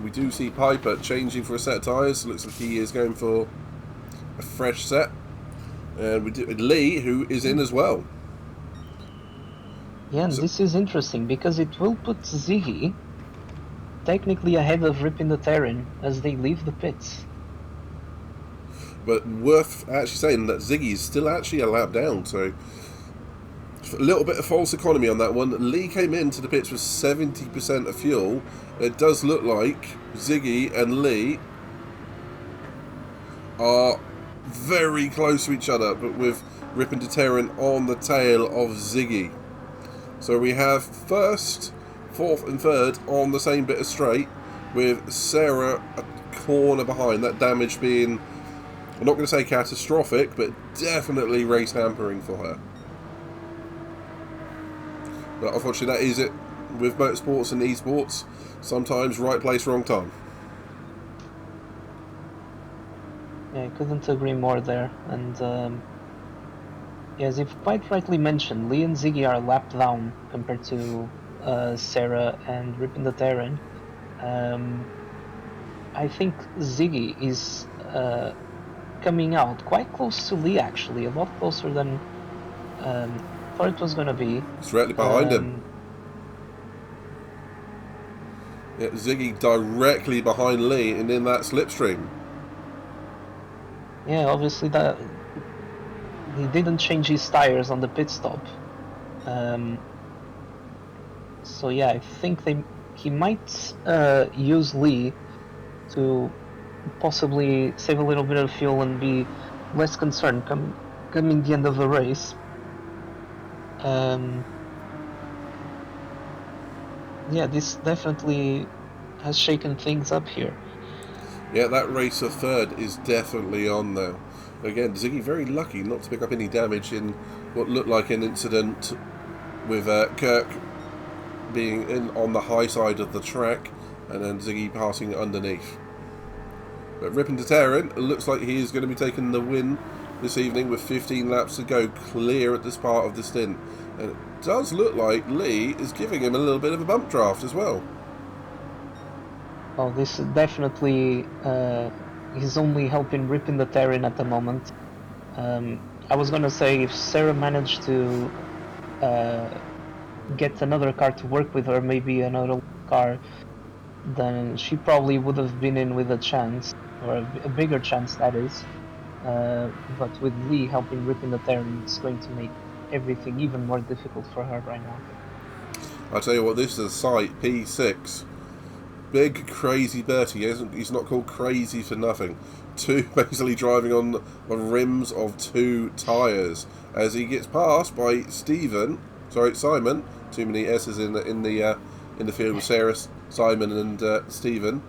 We do see Piper changing for a set of tyres. Looks like he is going for a fresh set. And we do Lee, who is in as well. Yeah, and this is interesting because it will put Ziggy technically ahead of Ripin the Terran as they leave the pits. But worth actually saying that Ziggy is still actually a lap down, so a little bit of false economy on that one. Lee came into the pits with 70% of fuel. It does look like Ziggy and Lee are very close to each other, but with Ripin the Terran on the tail of Ziggy. So we have first, fourth and third on the same bit of straight, with Sarah a corner behind. That damage being, I'm not going to say catastrophic, but definitely race hampering for her. But unfortunately that is it with motorsports and esports. Sometimes right place, wrong time. Yeah, I couldn't agree more there. And yeah, as you've quite rightly mentioned, Lee and Ziggy are a lap down compared to Sarah and Ripin the Terran. I think Ziggy is coming out quite close to Lee, actually, a lot closer than thought it was going to be. It's directly behind him. Yeah, Ziggy directly behind Lee and in that slipstream. Yeah, obviously that he didn't change his tires on the pit stop. So yeah, I think he might use Lee to possibly save a little bit of fuel and be less concerned coming the end of the race. Yeah, this definitely has shaken things up here. Yeah, that race of third is definitely on now. Again, Ziggy very lucky not to pick up any damage in what looked like an incident with Kirk being on the high side of the track and then Ziggy passing underneath. But Ripin the Terran looks like he is going to be taking the win this evening with 15 laps to go, clear at this part of the stint. And it does look like Lee is giving him a little bit of a bump draft as well. Oh, this is definitely he's only helping Ripin the Terran at the moment. I was gonna say if Sarah managed to get another car to work with her, maybe another car then she probably would have been in with a chance, or a bigger chance, that is. But with Lee helping rip in the turn, it's going to make everything even more difficult for her right now. I tell you what, this is a sight, P6. Big crazy Bertie. He's not called crazy for nothing. Basically driving on the rims of 2 tyres as he gets passed by Simon. Too many S's in the field with Sarah, Simon, and Stephen.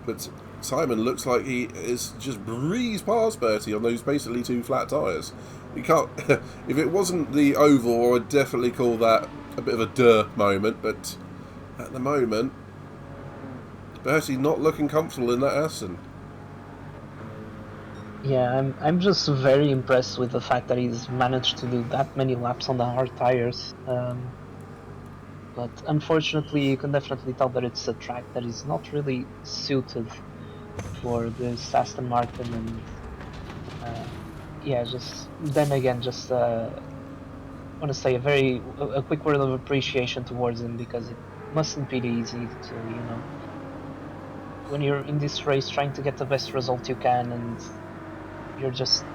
But Simon looks like he is just breezed past Bertie on those basically 2 flat tyres. You can't. If it wasn't the oval, I'd definitely call that a bit of a duh moment. But at the moment, Bertie not looking comfortable in that Aston. Yeah, I'm just very impressed with the fact that he's managed to do that many laps on the hard tires. But unfortunately, you can definitely tell that it's a track that is not really suited for this Aston Martin, and yeah, just then again, just want to say a quick word of appreciation towards him, because it mustn't be easy to, when you're in this race trying to get the best result you can, and you're just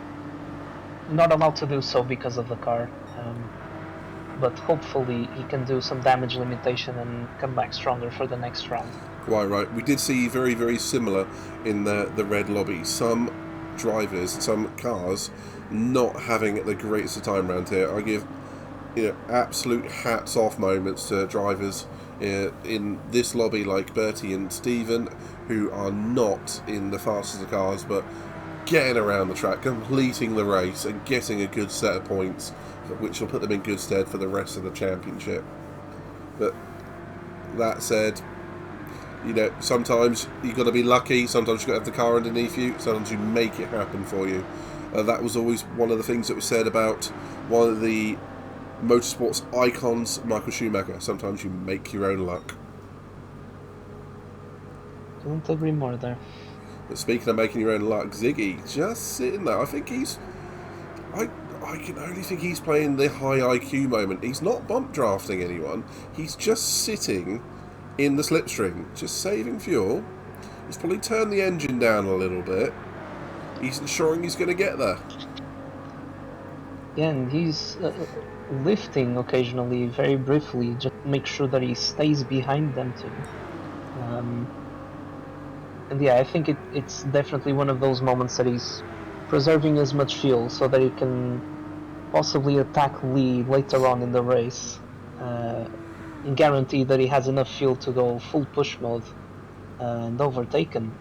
not allowed to do so because of the car. But hopefully he can do some damage limitation and come back stronger for the next round. Quite right. We did see very, very similar in the red lobby. Some drivers, some cars, not having the greatest of time around here. I give absolute hats off moments to drivers in this lobby like Bertie and Stephen, who are not in the fastest of cars, but getting around the track, completing the race, and getting a good set of points, which will put them in good stead for the rest of the championship. But that said, sometimes you've got to be lucky, sometimes you've got to have the car underneath you, sometimes you make it happen for you. That was always one of the things that was said about one of the motorsports icons, Michael Schumacher. Sometimes you make your own luck. Couldn't agree more there. But speaking of making your own luck, Ziggy just sitting there. I think I can only think he's playing the high IQ moment. He's not bump drafting anyone. He's just sitting in the slipstream, just saving fuel. He's probably turned the engine down a little bit. He's ensuring he's going to get there. Yeah, and he's lifting occasionally, very briefly, just to make sure that he stays behind them too. And yeah, I think it's definitely one of those moments that he's preserving as much fuel so that he can possibly attack Lee later on in the race, and guarantee that he has enough fuel to go full push mode and overtake him.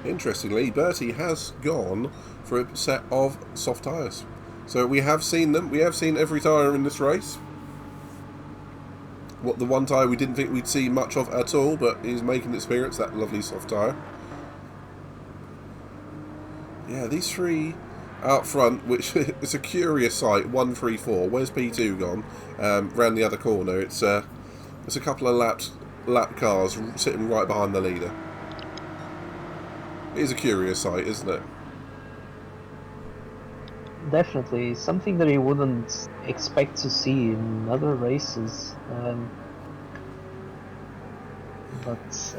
Interestingly, Bertie has gone for a set of soft tyres. So we have seen them. We have seen every tyre in this race. What the one tyre we didn't think we'd see much of at all, but he's making the experience, that lovely soft tyre. Yeah, these 3 out front, which is a curious sight. 1, 3, 4. Where's P2 gone? Round the other corner. It's a couple of lap cars sitting right behind the leader. It is a curious sight, isn't it? Definitely something that you wouldn't expect to see in other races, but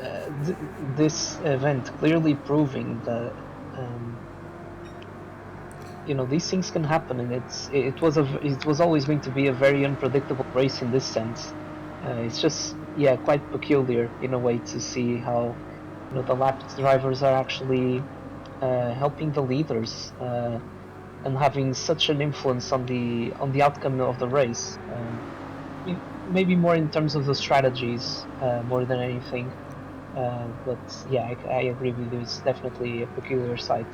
this event clearly proving that these things can happen, and it was always going to be a very unpredictable race in this sense. It's just quite peculiar in a way to see how the lap drivers are actually helping the leaders. And having such an influence on the outcome of the race, maybe more in terms of the strategies more than anything. But yeah, I agree with you. It's definitely a peculiar sight.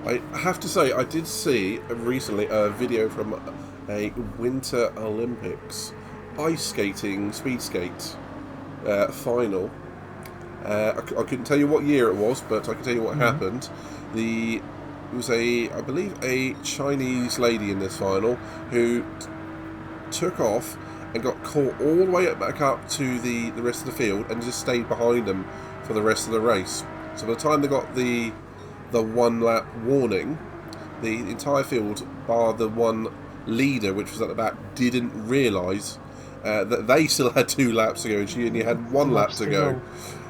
I have to say, I did see recently a video from a Winter Olympics ice skating speed skate final. I couldn't tell you what year it was, but I can tell you what happened. It was I believe a Chinese lady in this final who took off and got caught all the way back up to the rest of the field and just stayed behind them for the rest of the race. So by the time they got the 1 lap warning, the entire field, bar the one leader, which was at the back, didn't realise They still had 2 laps to go, and she only had 1 lap to go.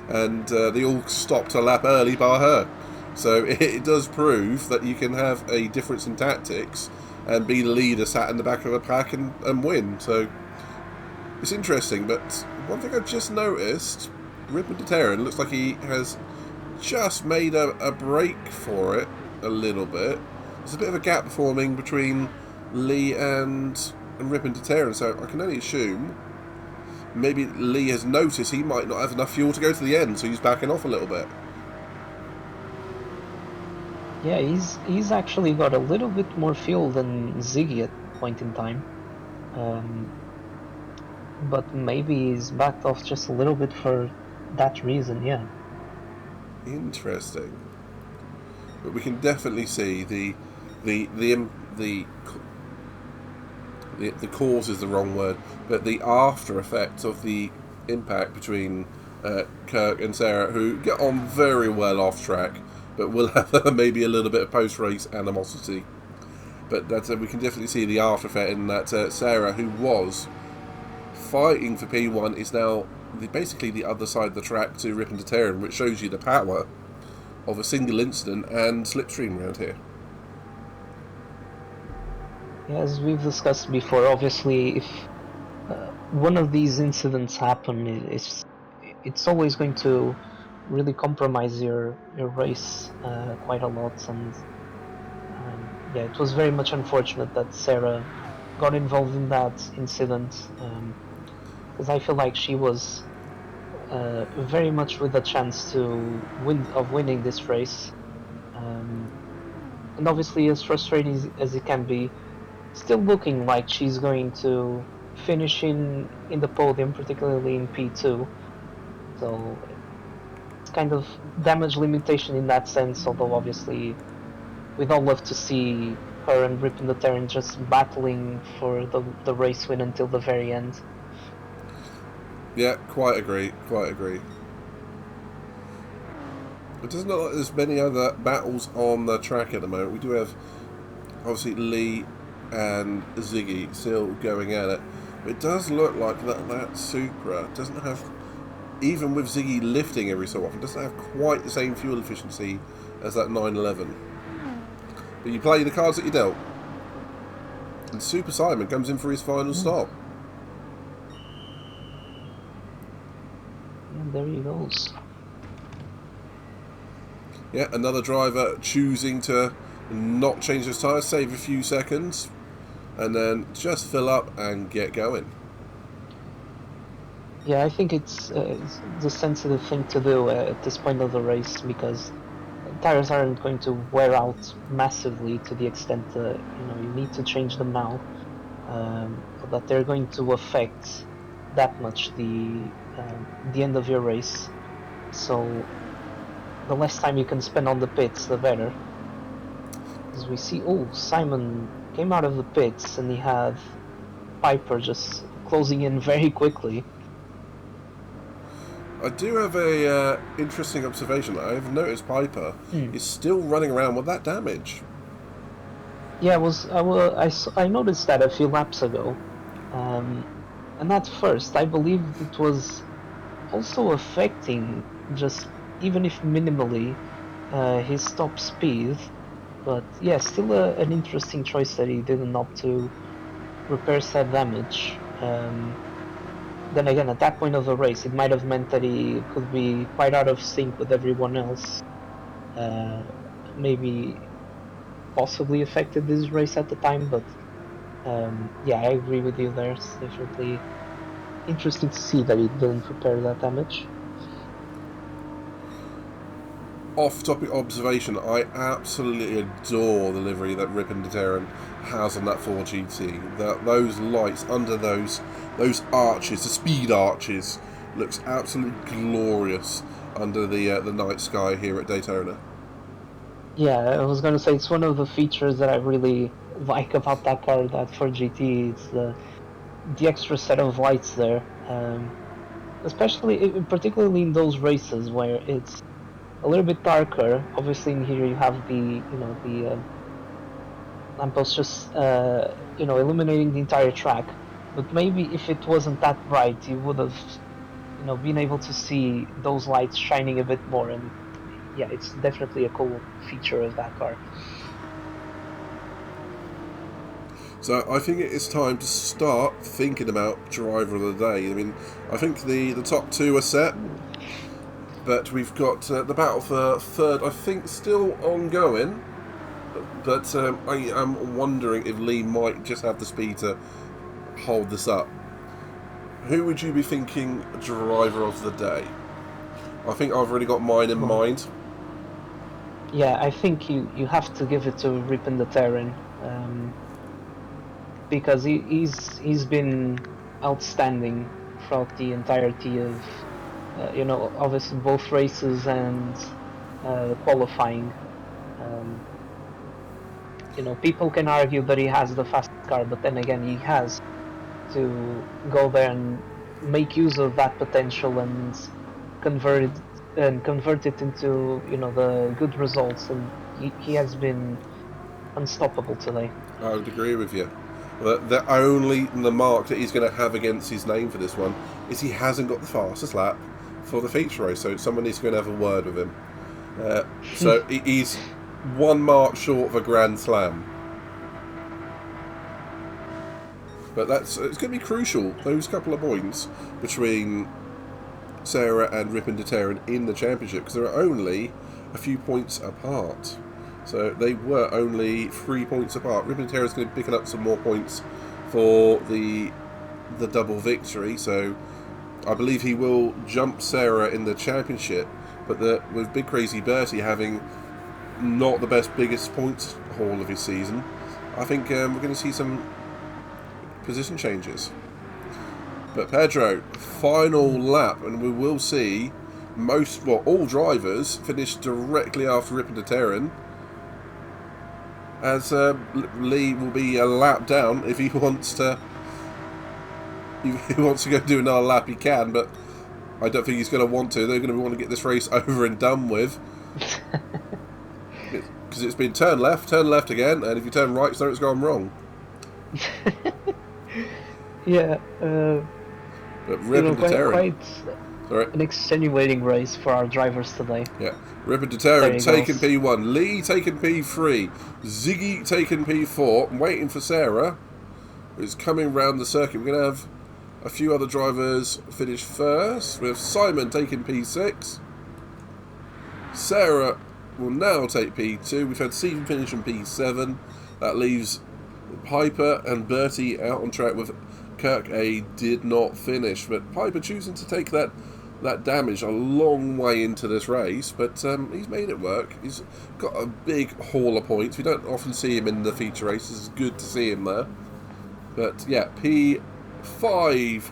And they all stopped a lap early by her. So it does prove that you can have a difference in tactics and be the leader sat in the back of a pack and win. So it's interesting. But one thing I just noticed, Ripon looks like he has just made a break for it a little bit. There's a bit of a gap forming between Lee and Ripon, so I can only assume maybe Lee has noticed he might not have enough fuel to go to the end, so he's backing off a little bit. Yeah, he's actually got a little bit more fuel than Ziggy at the point in time. But maybe he's backed off just a little bit for that reason, yeah. Interesting. But we can definitely see the cause is the wrong word, but the after effects of the impact between Kirk and Sarah, who get on very well off track, but will have maybe a little bit of post-race animosity. But we can definitely see the after effect in that Sarah, who was fighting for P1, is now basically the other side of the track to Ripon, which shows you the power of a single incident and slipstream around here. As we've discussed before, obviously, if one of these incidents happen, it's always going to really compromise your race quite a lot. And yeah, it was very much unfortunate that Sarah got involved in that incident, because I feel like she was very much with a chance to winning this race. And obviously, as frustrating as it can be, still looking like she's going to finish in the podium, particularly in P2. So it's kind of damage limitation in that sense, although obviously we'd all love to see her and Ripon just battling for the race win until the very end. Yeah, quite agree. It doesn't look like there's many other battles on the track at the moment. We do have, obviously, Lee and Ziggy still going at it. But it does look like that Supra doesn't have, even with Ziggy lifting every so often, doesn't have quite the same fuel efficiency as that 911. But you play the cards that you dealt. And Super Simon comes in for his final stop. And there he goes. Yeah, another driver choosing to not change his tyres, save a few seconds, and then just fill up and get going. Yeah, I think it's the sensitive thing to do at this point of the race, because tires aren't going to wear out massively to the extent that you need to change them now, but they're going to affect that much the end of your race. So the less time you can spend on the pits, the better. As we see, Simon came out of the pits and he had Piper just closing in very quickly. I do have a interesting observation. I've noticed Piper is still running around with that damage. Yeah, I noticed that a few laps ago, and at first I believed it was also affecting, just even if minimally, his top speed. But yeah, still an interesting choice that he didn't opt to repair said damage. Then again, at that point of the race, it might have meant that he could be quite out of sync with everyone else. Maybe possibly affected this race at the time, but yeah, I agree with you there. It's definitely interesting to see that he didn't repair that damage. Off-topic observation, I absolutely adore the livery that Ripon has on that 4GT. Those lights under those arches, the speed arches, looks absolutely glorious under the night sky here at Daytona. Yeah, I was going to say it's one of the features that I really like about that car, that 4GT. It's the extra set of lights there, particularly in those races where it's a little bit darker. Obviously, in here you have the lampposts just illuminating the entire track. But maybe if it wasn't that bright, you would have, been able to see those lights shining a bit more. And yeah, it's definitely a cool feature of that car. So I think it is time to start thinking about driver of the day. I mean, I think the top two are set, but we've got the battle for third, I think, still ongoing. But I am wondering if Lee might just have the speed to hold this up. Who would you be thinking driver of the day? I think I've already got mine in mind. Yeah, I think you have to give it to Ripon the Terran, because he's been outstanding throughout the entirety of obviously both races and the qualifying. People can argue that he has the fastest car, but then again, he has to go there and make use of that potential and convert it into the good results, and he has been unstoppable today. I would agree with you. The only mark that he's going to have against his name for this one is he hasn't got the fastest lap for the feature race, so someone needs to go and have a word with him. So he's one mark short of a Grand Slam. But it's going to be crucial, those couple of points between Sarah and Ripon de Terran in the championship, because they're only a few points apart. So they were only 3 points apart. Ripon de Terran's going to be picking up some more points for the double victory, so I believe he will jump Sarah in the championship, but with Big Crazy Bertie having not the biggest points haul of his season, I think we're going to see some position changes. But Pedro, final lap, and we will see all drivers finish directly after Ripon de Terran, as Lee will be a lap down. If he wants to go do another lap, he can, but I don't think he's going to want to. They're going to want to get this race over and done with, because it's been turn left again, and if you turn right, something's gone wrong. Yeah, but Ripon de Terran, an extenuating race for our drivers today. Yeah, Ripon de Terran taking P1, Lee taking P3, Ziggy taking P4. I'm waiting for Sarah, who's coming round the circuit. We're going to have a few other drivers finish first. We have Simon taking P6. Sarah will now take P2. We've had Stephen finish on P7. That leaves Piper and Bertie out on track with Kirk A did not finish, but Piper choosing to take that damage a long way into this race, but he's made it work. He's got a big haul of points. We don't often see him in the feature races. It's good to see him there. But yeah, P5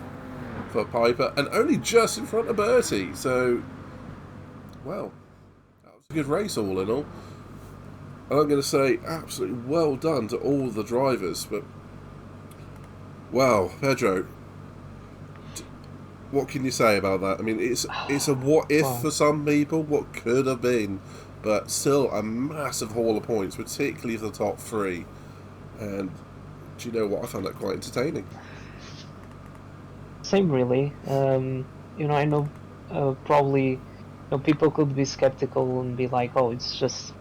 for Piper, and only just in front of Bertie. So, well, that was a good race all in all. And I'm going to say absolutely well done to all the drivers. But wow, Pedro, what can you say about that? I mean, it's a what if for some people, what could have been, but still a massive haul of points, particularly for the top three. And do you know what? I found that quite entertaining. Same, really. I know probably people could be skeptical and be like, oh, it's just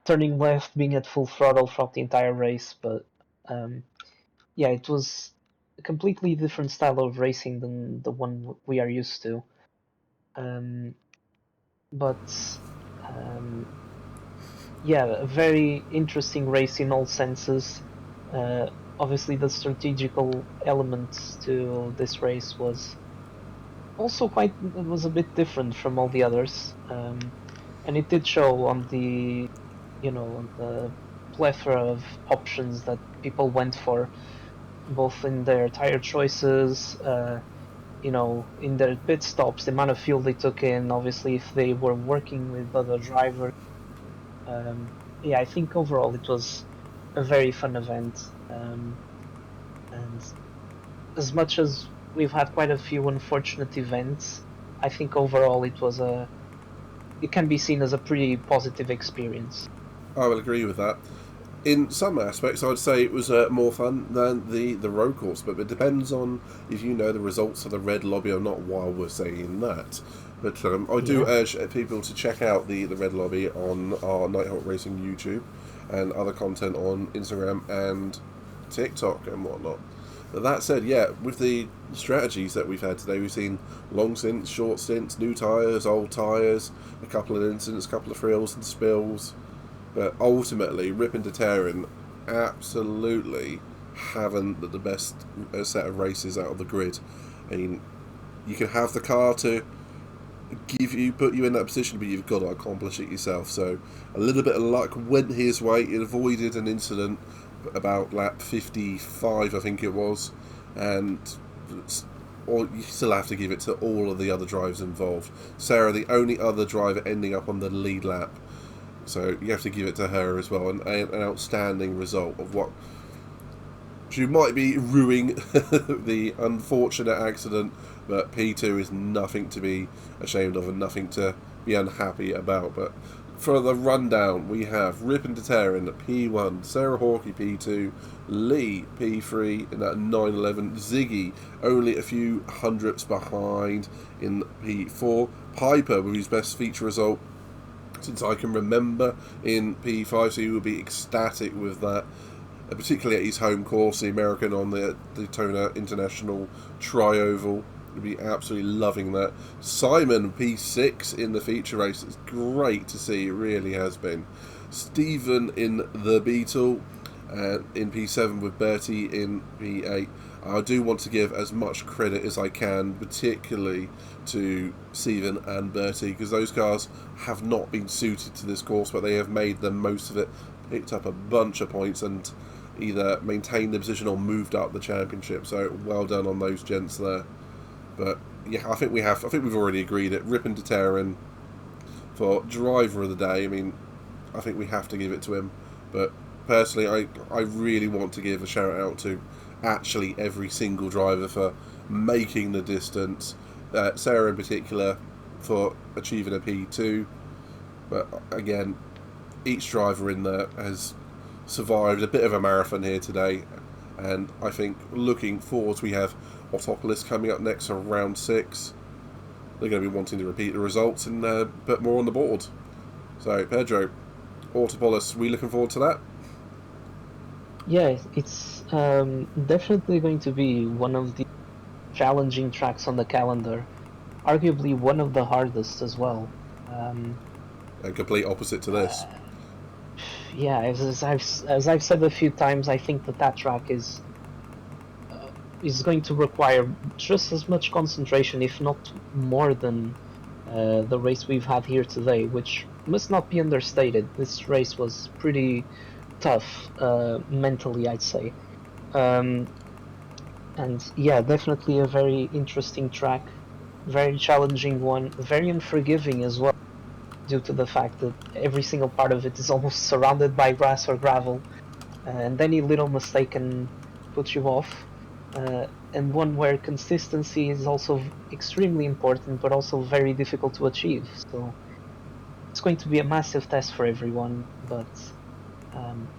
turning left, being at full throttle throughout the entire race, but yeah, it was a completely different style of racing than the one we are used to. Yeah, a very interesting race in all senses. Obviously, the strategical elements to this race was also was a bit different from all the others, and it did show on the plethora of options that people went for, both in their tire choices, in their pit stops, the amount of fuel they took in, obviously if they were working with other drivers. Yeah, I think overall it was a very fun event, and as much as we've had quite a few unfortunate events, I think overall it can be seen as a pretty positive experience. I will agree with that. in some aspects, I'd say it was more fun than the road course, but it depends on if you know the results of the Red Lobby or not while we're saying that. But I do urge people to check out the Red Lobby on our Nighthawk Racing YouTube and other content on Instagram and TikTok and whatnot. But that said, yeah, with the strategies that we've had today, we've seen long stints, short stints, new tyres, old tyres, a couple of incidents, a couple of frills and spills. But ultimately, ripping to tearing, absolutely having the best set of races out of the grid. I mean, you can have the car to put you in that position, but you've got to accomplish it yourself. So a little bit of luck went his way. It avoided an incident about lap 55, I think it was, or you still have to give it to all of the other drivers involved. Sarah, the only other driver ending up on the lead lap. So you have to give it to her as well. An outstanding result of what she might be ruining the unfortunate accident, but P2 is nothing to be ashamed of and nothing to be unhappy about. But for the rundown, we have Rippin' to Tearin' P1, Sarah Hawkey P2, Lee P3 in that 911, Ziggy only a few hundredths behind in P4, Piper with his best feature result since I can remember in P5, so he will be ecstatic with that, particularly at his home course, the American on the Daytona International Tri-Oval. He'll be absolutely loving that. Simon P6 in the feature race. It's great to see, it really has been. Stephen in the Beetle, in P7 with Bertie in P8. I do want to give as much credit as I can, particularly to Stephen and Bertie, because those cars have not been suited to this course, but they have made the most of it, picked up a bunch of points, and either maintained the position or moved up the championship. So well done on those gents there. But yeah, I think we've already agreed it. Rippin' to Tearin' for driver of the day. I mean, I think we have to give it to him. But personally, I really want to give a shout out to actually every single driver for making the distance. Sarah in particular for achieving a P2. But again, each driver in there has survived a bit of a marathon here today. And I think looking forward, we have Autopolis coming up next for round 6. They're going to be wanting to repeat the results and put more on the board. So, Pedro, Autopolis, we looking forward to that? Yeah, it's definitely going to be one of the challenging tracks on the calendar. Arguably one of the hardest as well. And complete opposite to this. Yeah, as I've said a few times, I think that track is going to require just as much concentration, if not more, than the race we've had here today, which must not be understated. This race was pretty tough mentally, I'd say. And yeah, definitely a very interesting track, very challenging one, very unforgiving as well, due to the fact that every single part of it is almost surrounded by grass or gravel, and any little mistake can put you off. And one where consistency is also extremely important, but also very difficult to achieve. So it's going to be a massive test for everyone. But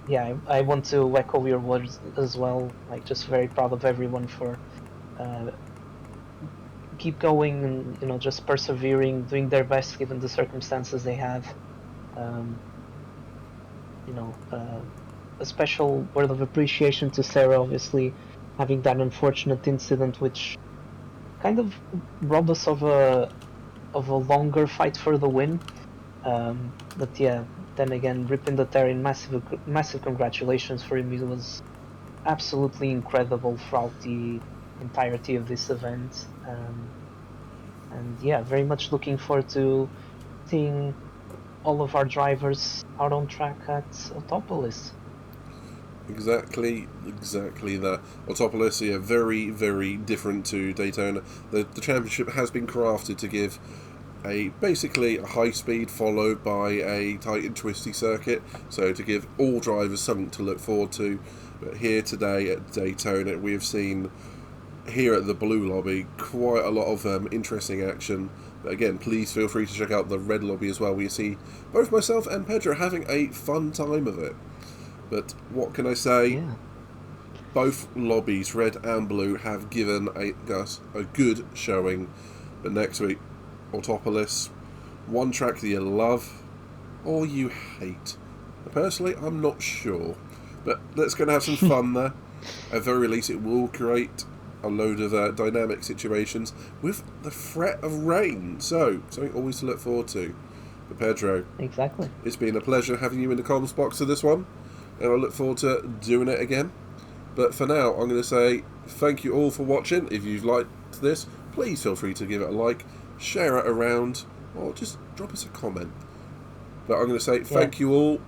yeah, I want to echo your words as well. Like, just very proud of everyone for keep going and, you know, just persevering, doing their best given the circumstances they have. You know, a special word of appreciation to Sarah, obviously, having that unfortunate incident which kind of robbed us of a longer fight for the win. But yeah, then again, Rippin' the Tearin', massive congratulations for him. He was absolutely incredible throughout the entirety of this event. And yeah, very much looking forward to seeing all of our drivers out on track at Autopolis. Exactly that. Autopolis, yeah, very, very different to Daytona. The championship has been crafted to give basically a high speed followed by a tight and twisty circuit, so to give all drivers something to look forward to. But here today at Daytona, we have seen here at the Blue Lobby quite a lot of interesting action. But again, please feel free to check out the Red Lobby as well, where you see both myself and Pedro having a fun time of it. But what can I say? Yeah. Both lobbies, red and blue, have given us a good showing. But next week, Autopolis, one track that you love or you hate. Personally, I'm not sure. But let's go and have some fun there. At the very least, it will create a load of dynamic situations with the threat of rain. So, something always to look forward to. But Pedro, Exactly. it's been a pleasure having you in the comms box for this one. And I look forward to doing it again. But for now, I'm going to say thank you all for watching. If you've liked this, please feel free to give it a like, share it around, or just drop us a comment. But I'm going to say thank you all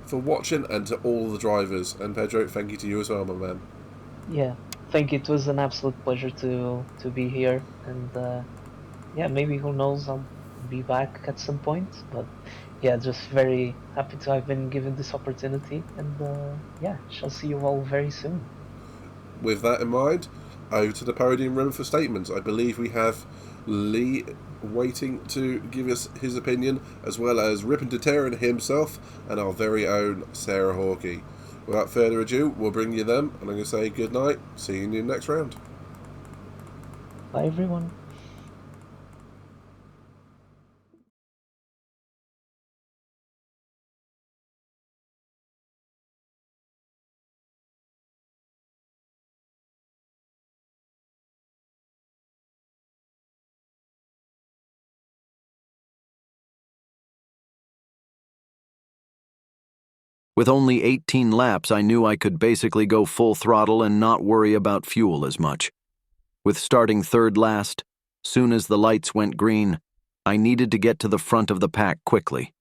for watching, and to all the drivers. And Pedro, thank you to you as well, my man. Yeah. Thank you. It was an absolute pleasure to be here. And yeah, maybe, who knows, I'll be back at some point. But yeah, just very happy to have been given this opportunity, and yeah, shall see you all very soon. With that in mind, over to the podium room for statements. I believe we have Lee waiting to give us his opinion, as well as Rippin' to Tearin' himself and our very own Sarah Hawkey. Without further ado, we'll bring you them, and I'm going to say good night. See you in the next round. Bye, everyone. With only 18 laps, I knew I could basically go full throttle and not worry about fuel as much. With starting third last, soon as the lights went green, I needed to get to the front of the pack quickly.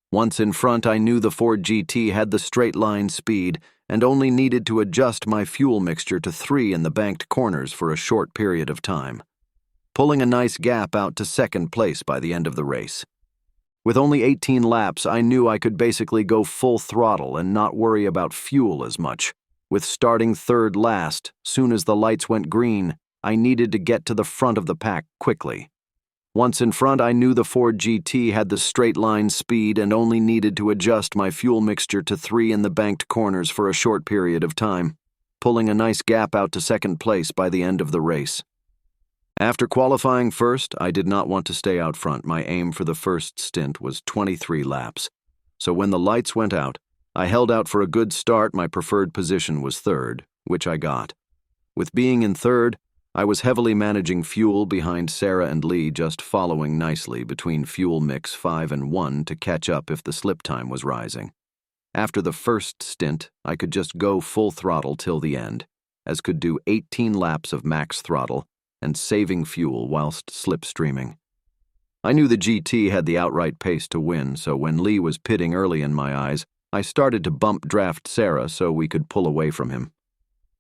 Once in front, I knew the Ford GT had the straight line speed and only needed to adjust my fuel mixture to 3 in the banked corners for a short period of time, pulling a nice gap out to second place by the end of the race. With only 18 laps, I knew I could basically go full throttle and not worry about fuel as much. With starting third last, soon as the lights went green, I needed to get to the front of the pack quickly. Once in front, I knew the Ford GT had the straight line speed and only needed to adjust my fuel mixture to 3 in the banked corners for a short period of time, pulling a nice gap out to second place by the end of the race. After qualifying first, I did not want to stay out front. My aim for the first stint was 23 laps. So when the lights went out, I held out for a good start. My preferred position was third, which I got. With being in third, I was heavily managing fuel behind Sarah and Lee, just following nicely between fuel mix 5 and 1 to catch up if the slip time was rising. After the first stint, I could just go full throttle till the end, as could do 18 laps of max throttle and saving fuel whilst slipstreaming. I knew the GT had the outright pace to win, so when Lee was pitting early in my eyes, I started to bump draft Sarah so we could pull away from him.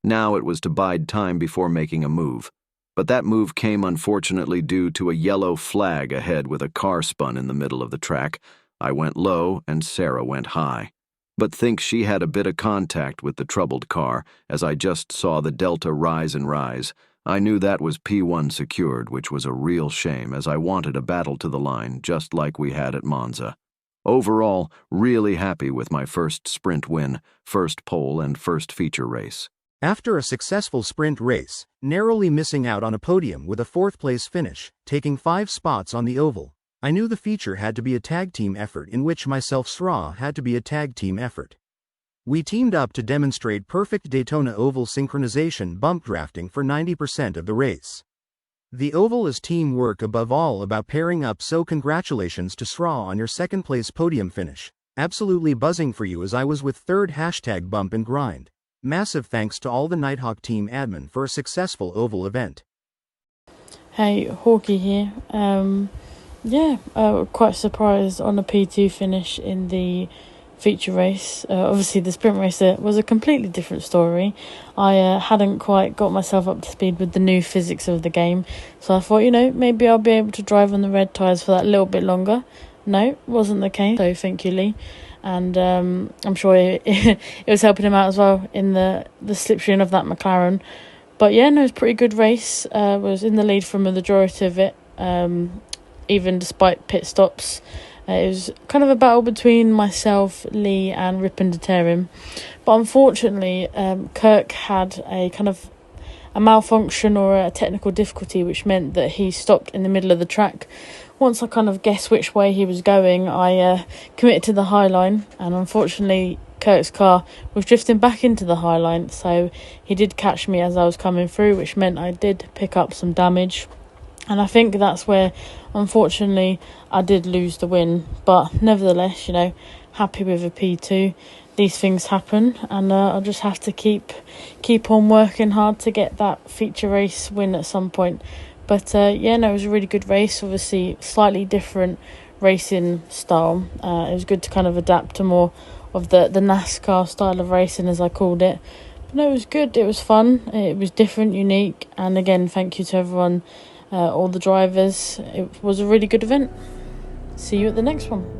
Now it was to bide time before making a move, but that move came unfortunately due to a yellow flag ahead with a car spun in the middle of the track. I went low and Sarah went high, but think she had a bit of contact with the troubled car as I just saw the delta rise and rise. I knew that was P1 secured, which was a real shame as I wanted a battle to the line, just like we had at Monza. Overall, really happy with my first sprint win, first pole and first feature race. After a successful sprint race, narrowly missing out on a podium with a fourth-place finish, taking 5 spots on the oval, I knew the feature had to be a tag team effort in which myself Sra had to be a tag team effort. We teamed up to demonstrate perfect Daytona oval synchronization bump drafting for 90% of the race. The oval is teamwork above all about pairing up, so congratulations to Sra on your second place podium finish. Absolutely buzzing for you as I was with third #bump and grind. Massive thanks to all the Nighthawk team admin for a successful oval event. Hey, Hawkey here. Quite surprised on a P2 finish in the feature race. Obviously the sprint race was a completely different story. I hadn't quite got myself up to speed with the new physics of the game, so I thought, maybe I'll be able to drive on the red tyres for that little bit longer. No, wasn't the case, so thank you, Lee. And I'm sure it was helping him out as well in the slipstream of that McLaren. But yeah, no, it was a pretty good race. Was in the lead for the majority of it, even despite pit stops. It was kind of a battle between myself, Lee and Ripon Deterim. But unfortunately, Kirk had a kind of a malfunction or a technical difficulty, which meant that he stopped in the middle of the track. Once I kind of guessed which way he was going, I committed to the high line, and unfortunately Kirk's car was drifting back into the high line, so he did catch me as I was coming through, which meant I did pick up some damage. And I think that's where, unfortunately, I did lose the win. But nevertheless, happy with a P2. These things happen, and I'll just have to keep on working hard to get that feature race win at some point. But it was a really good race. Obviously, slightly different racing style. It was good to kind of adapt to more of the NASCAR style of racing, as I called it. But no, it was good. It was fun. It was different, unique. And again, thank you to everyone, all the drivers. It was a really good event. See you at the next one.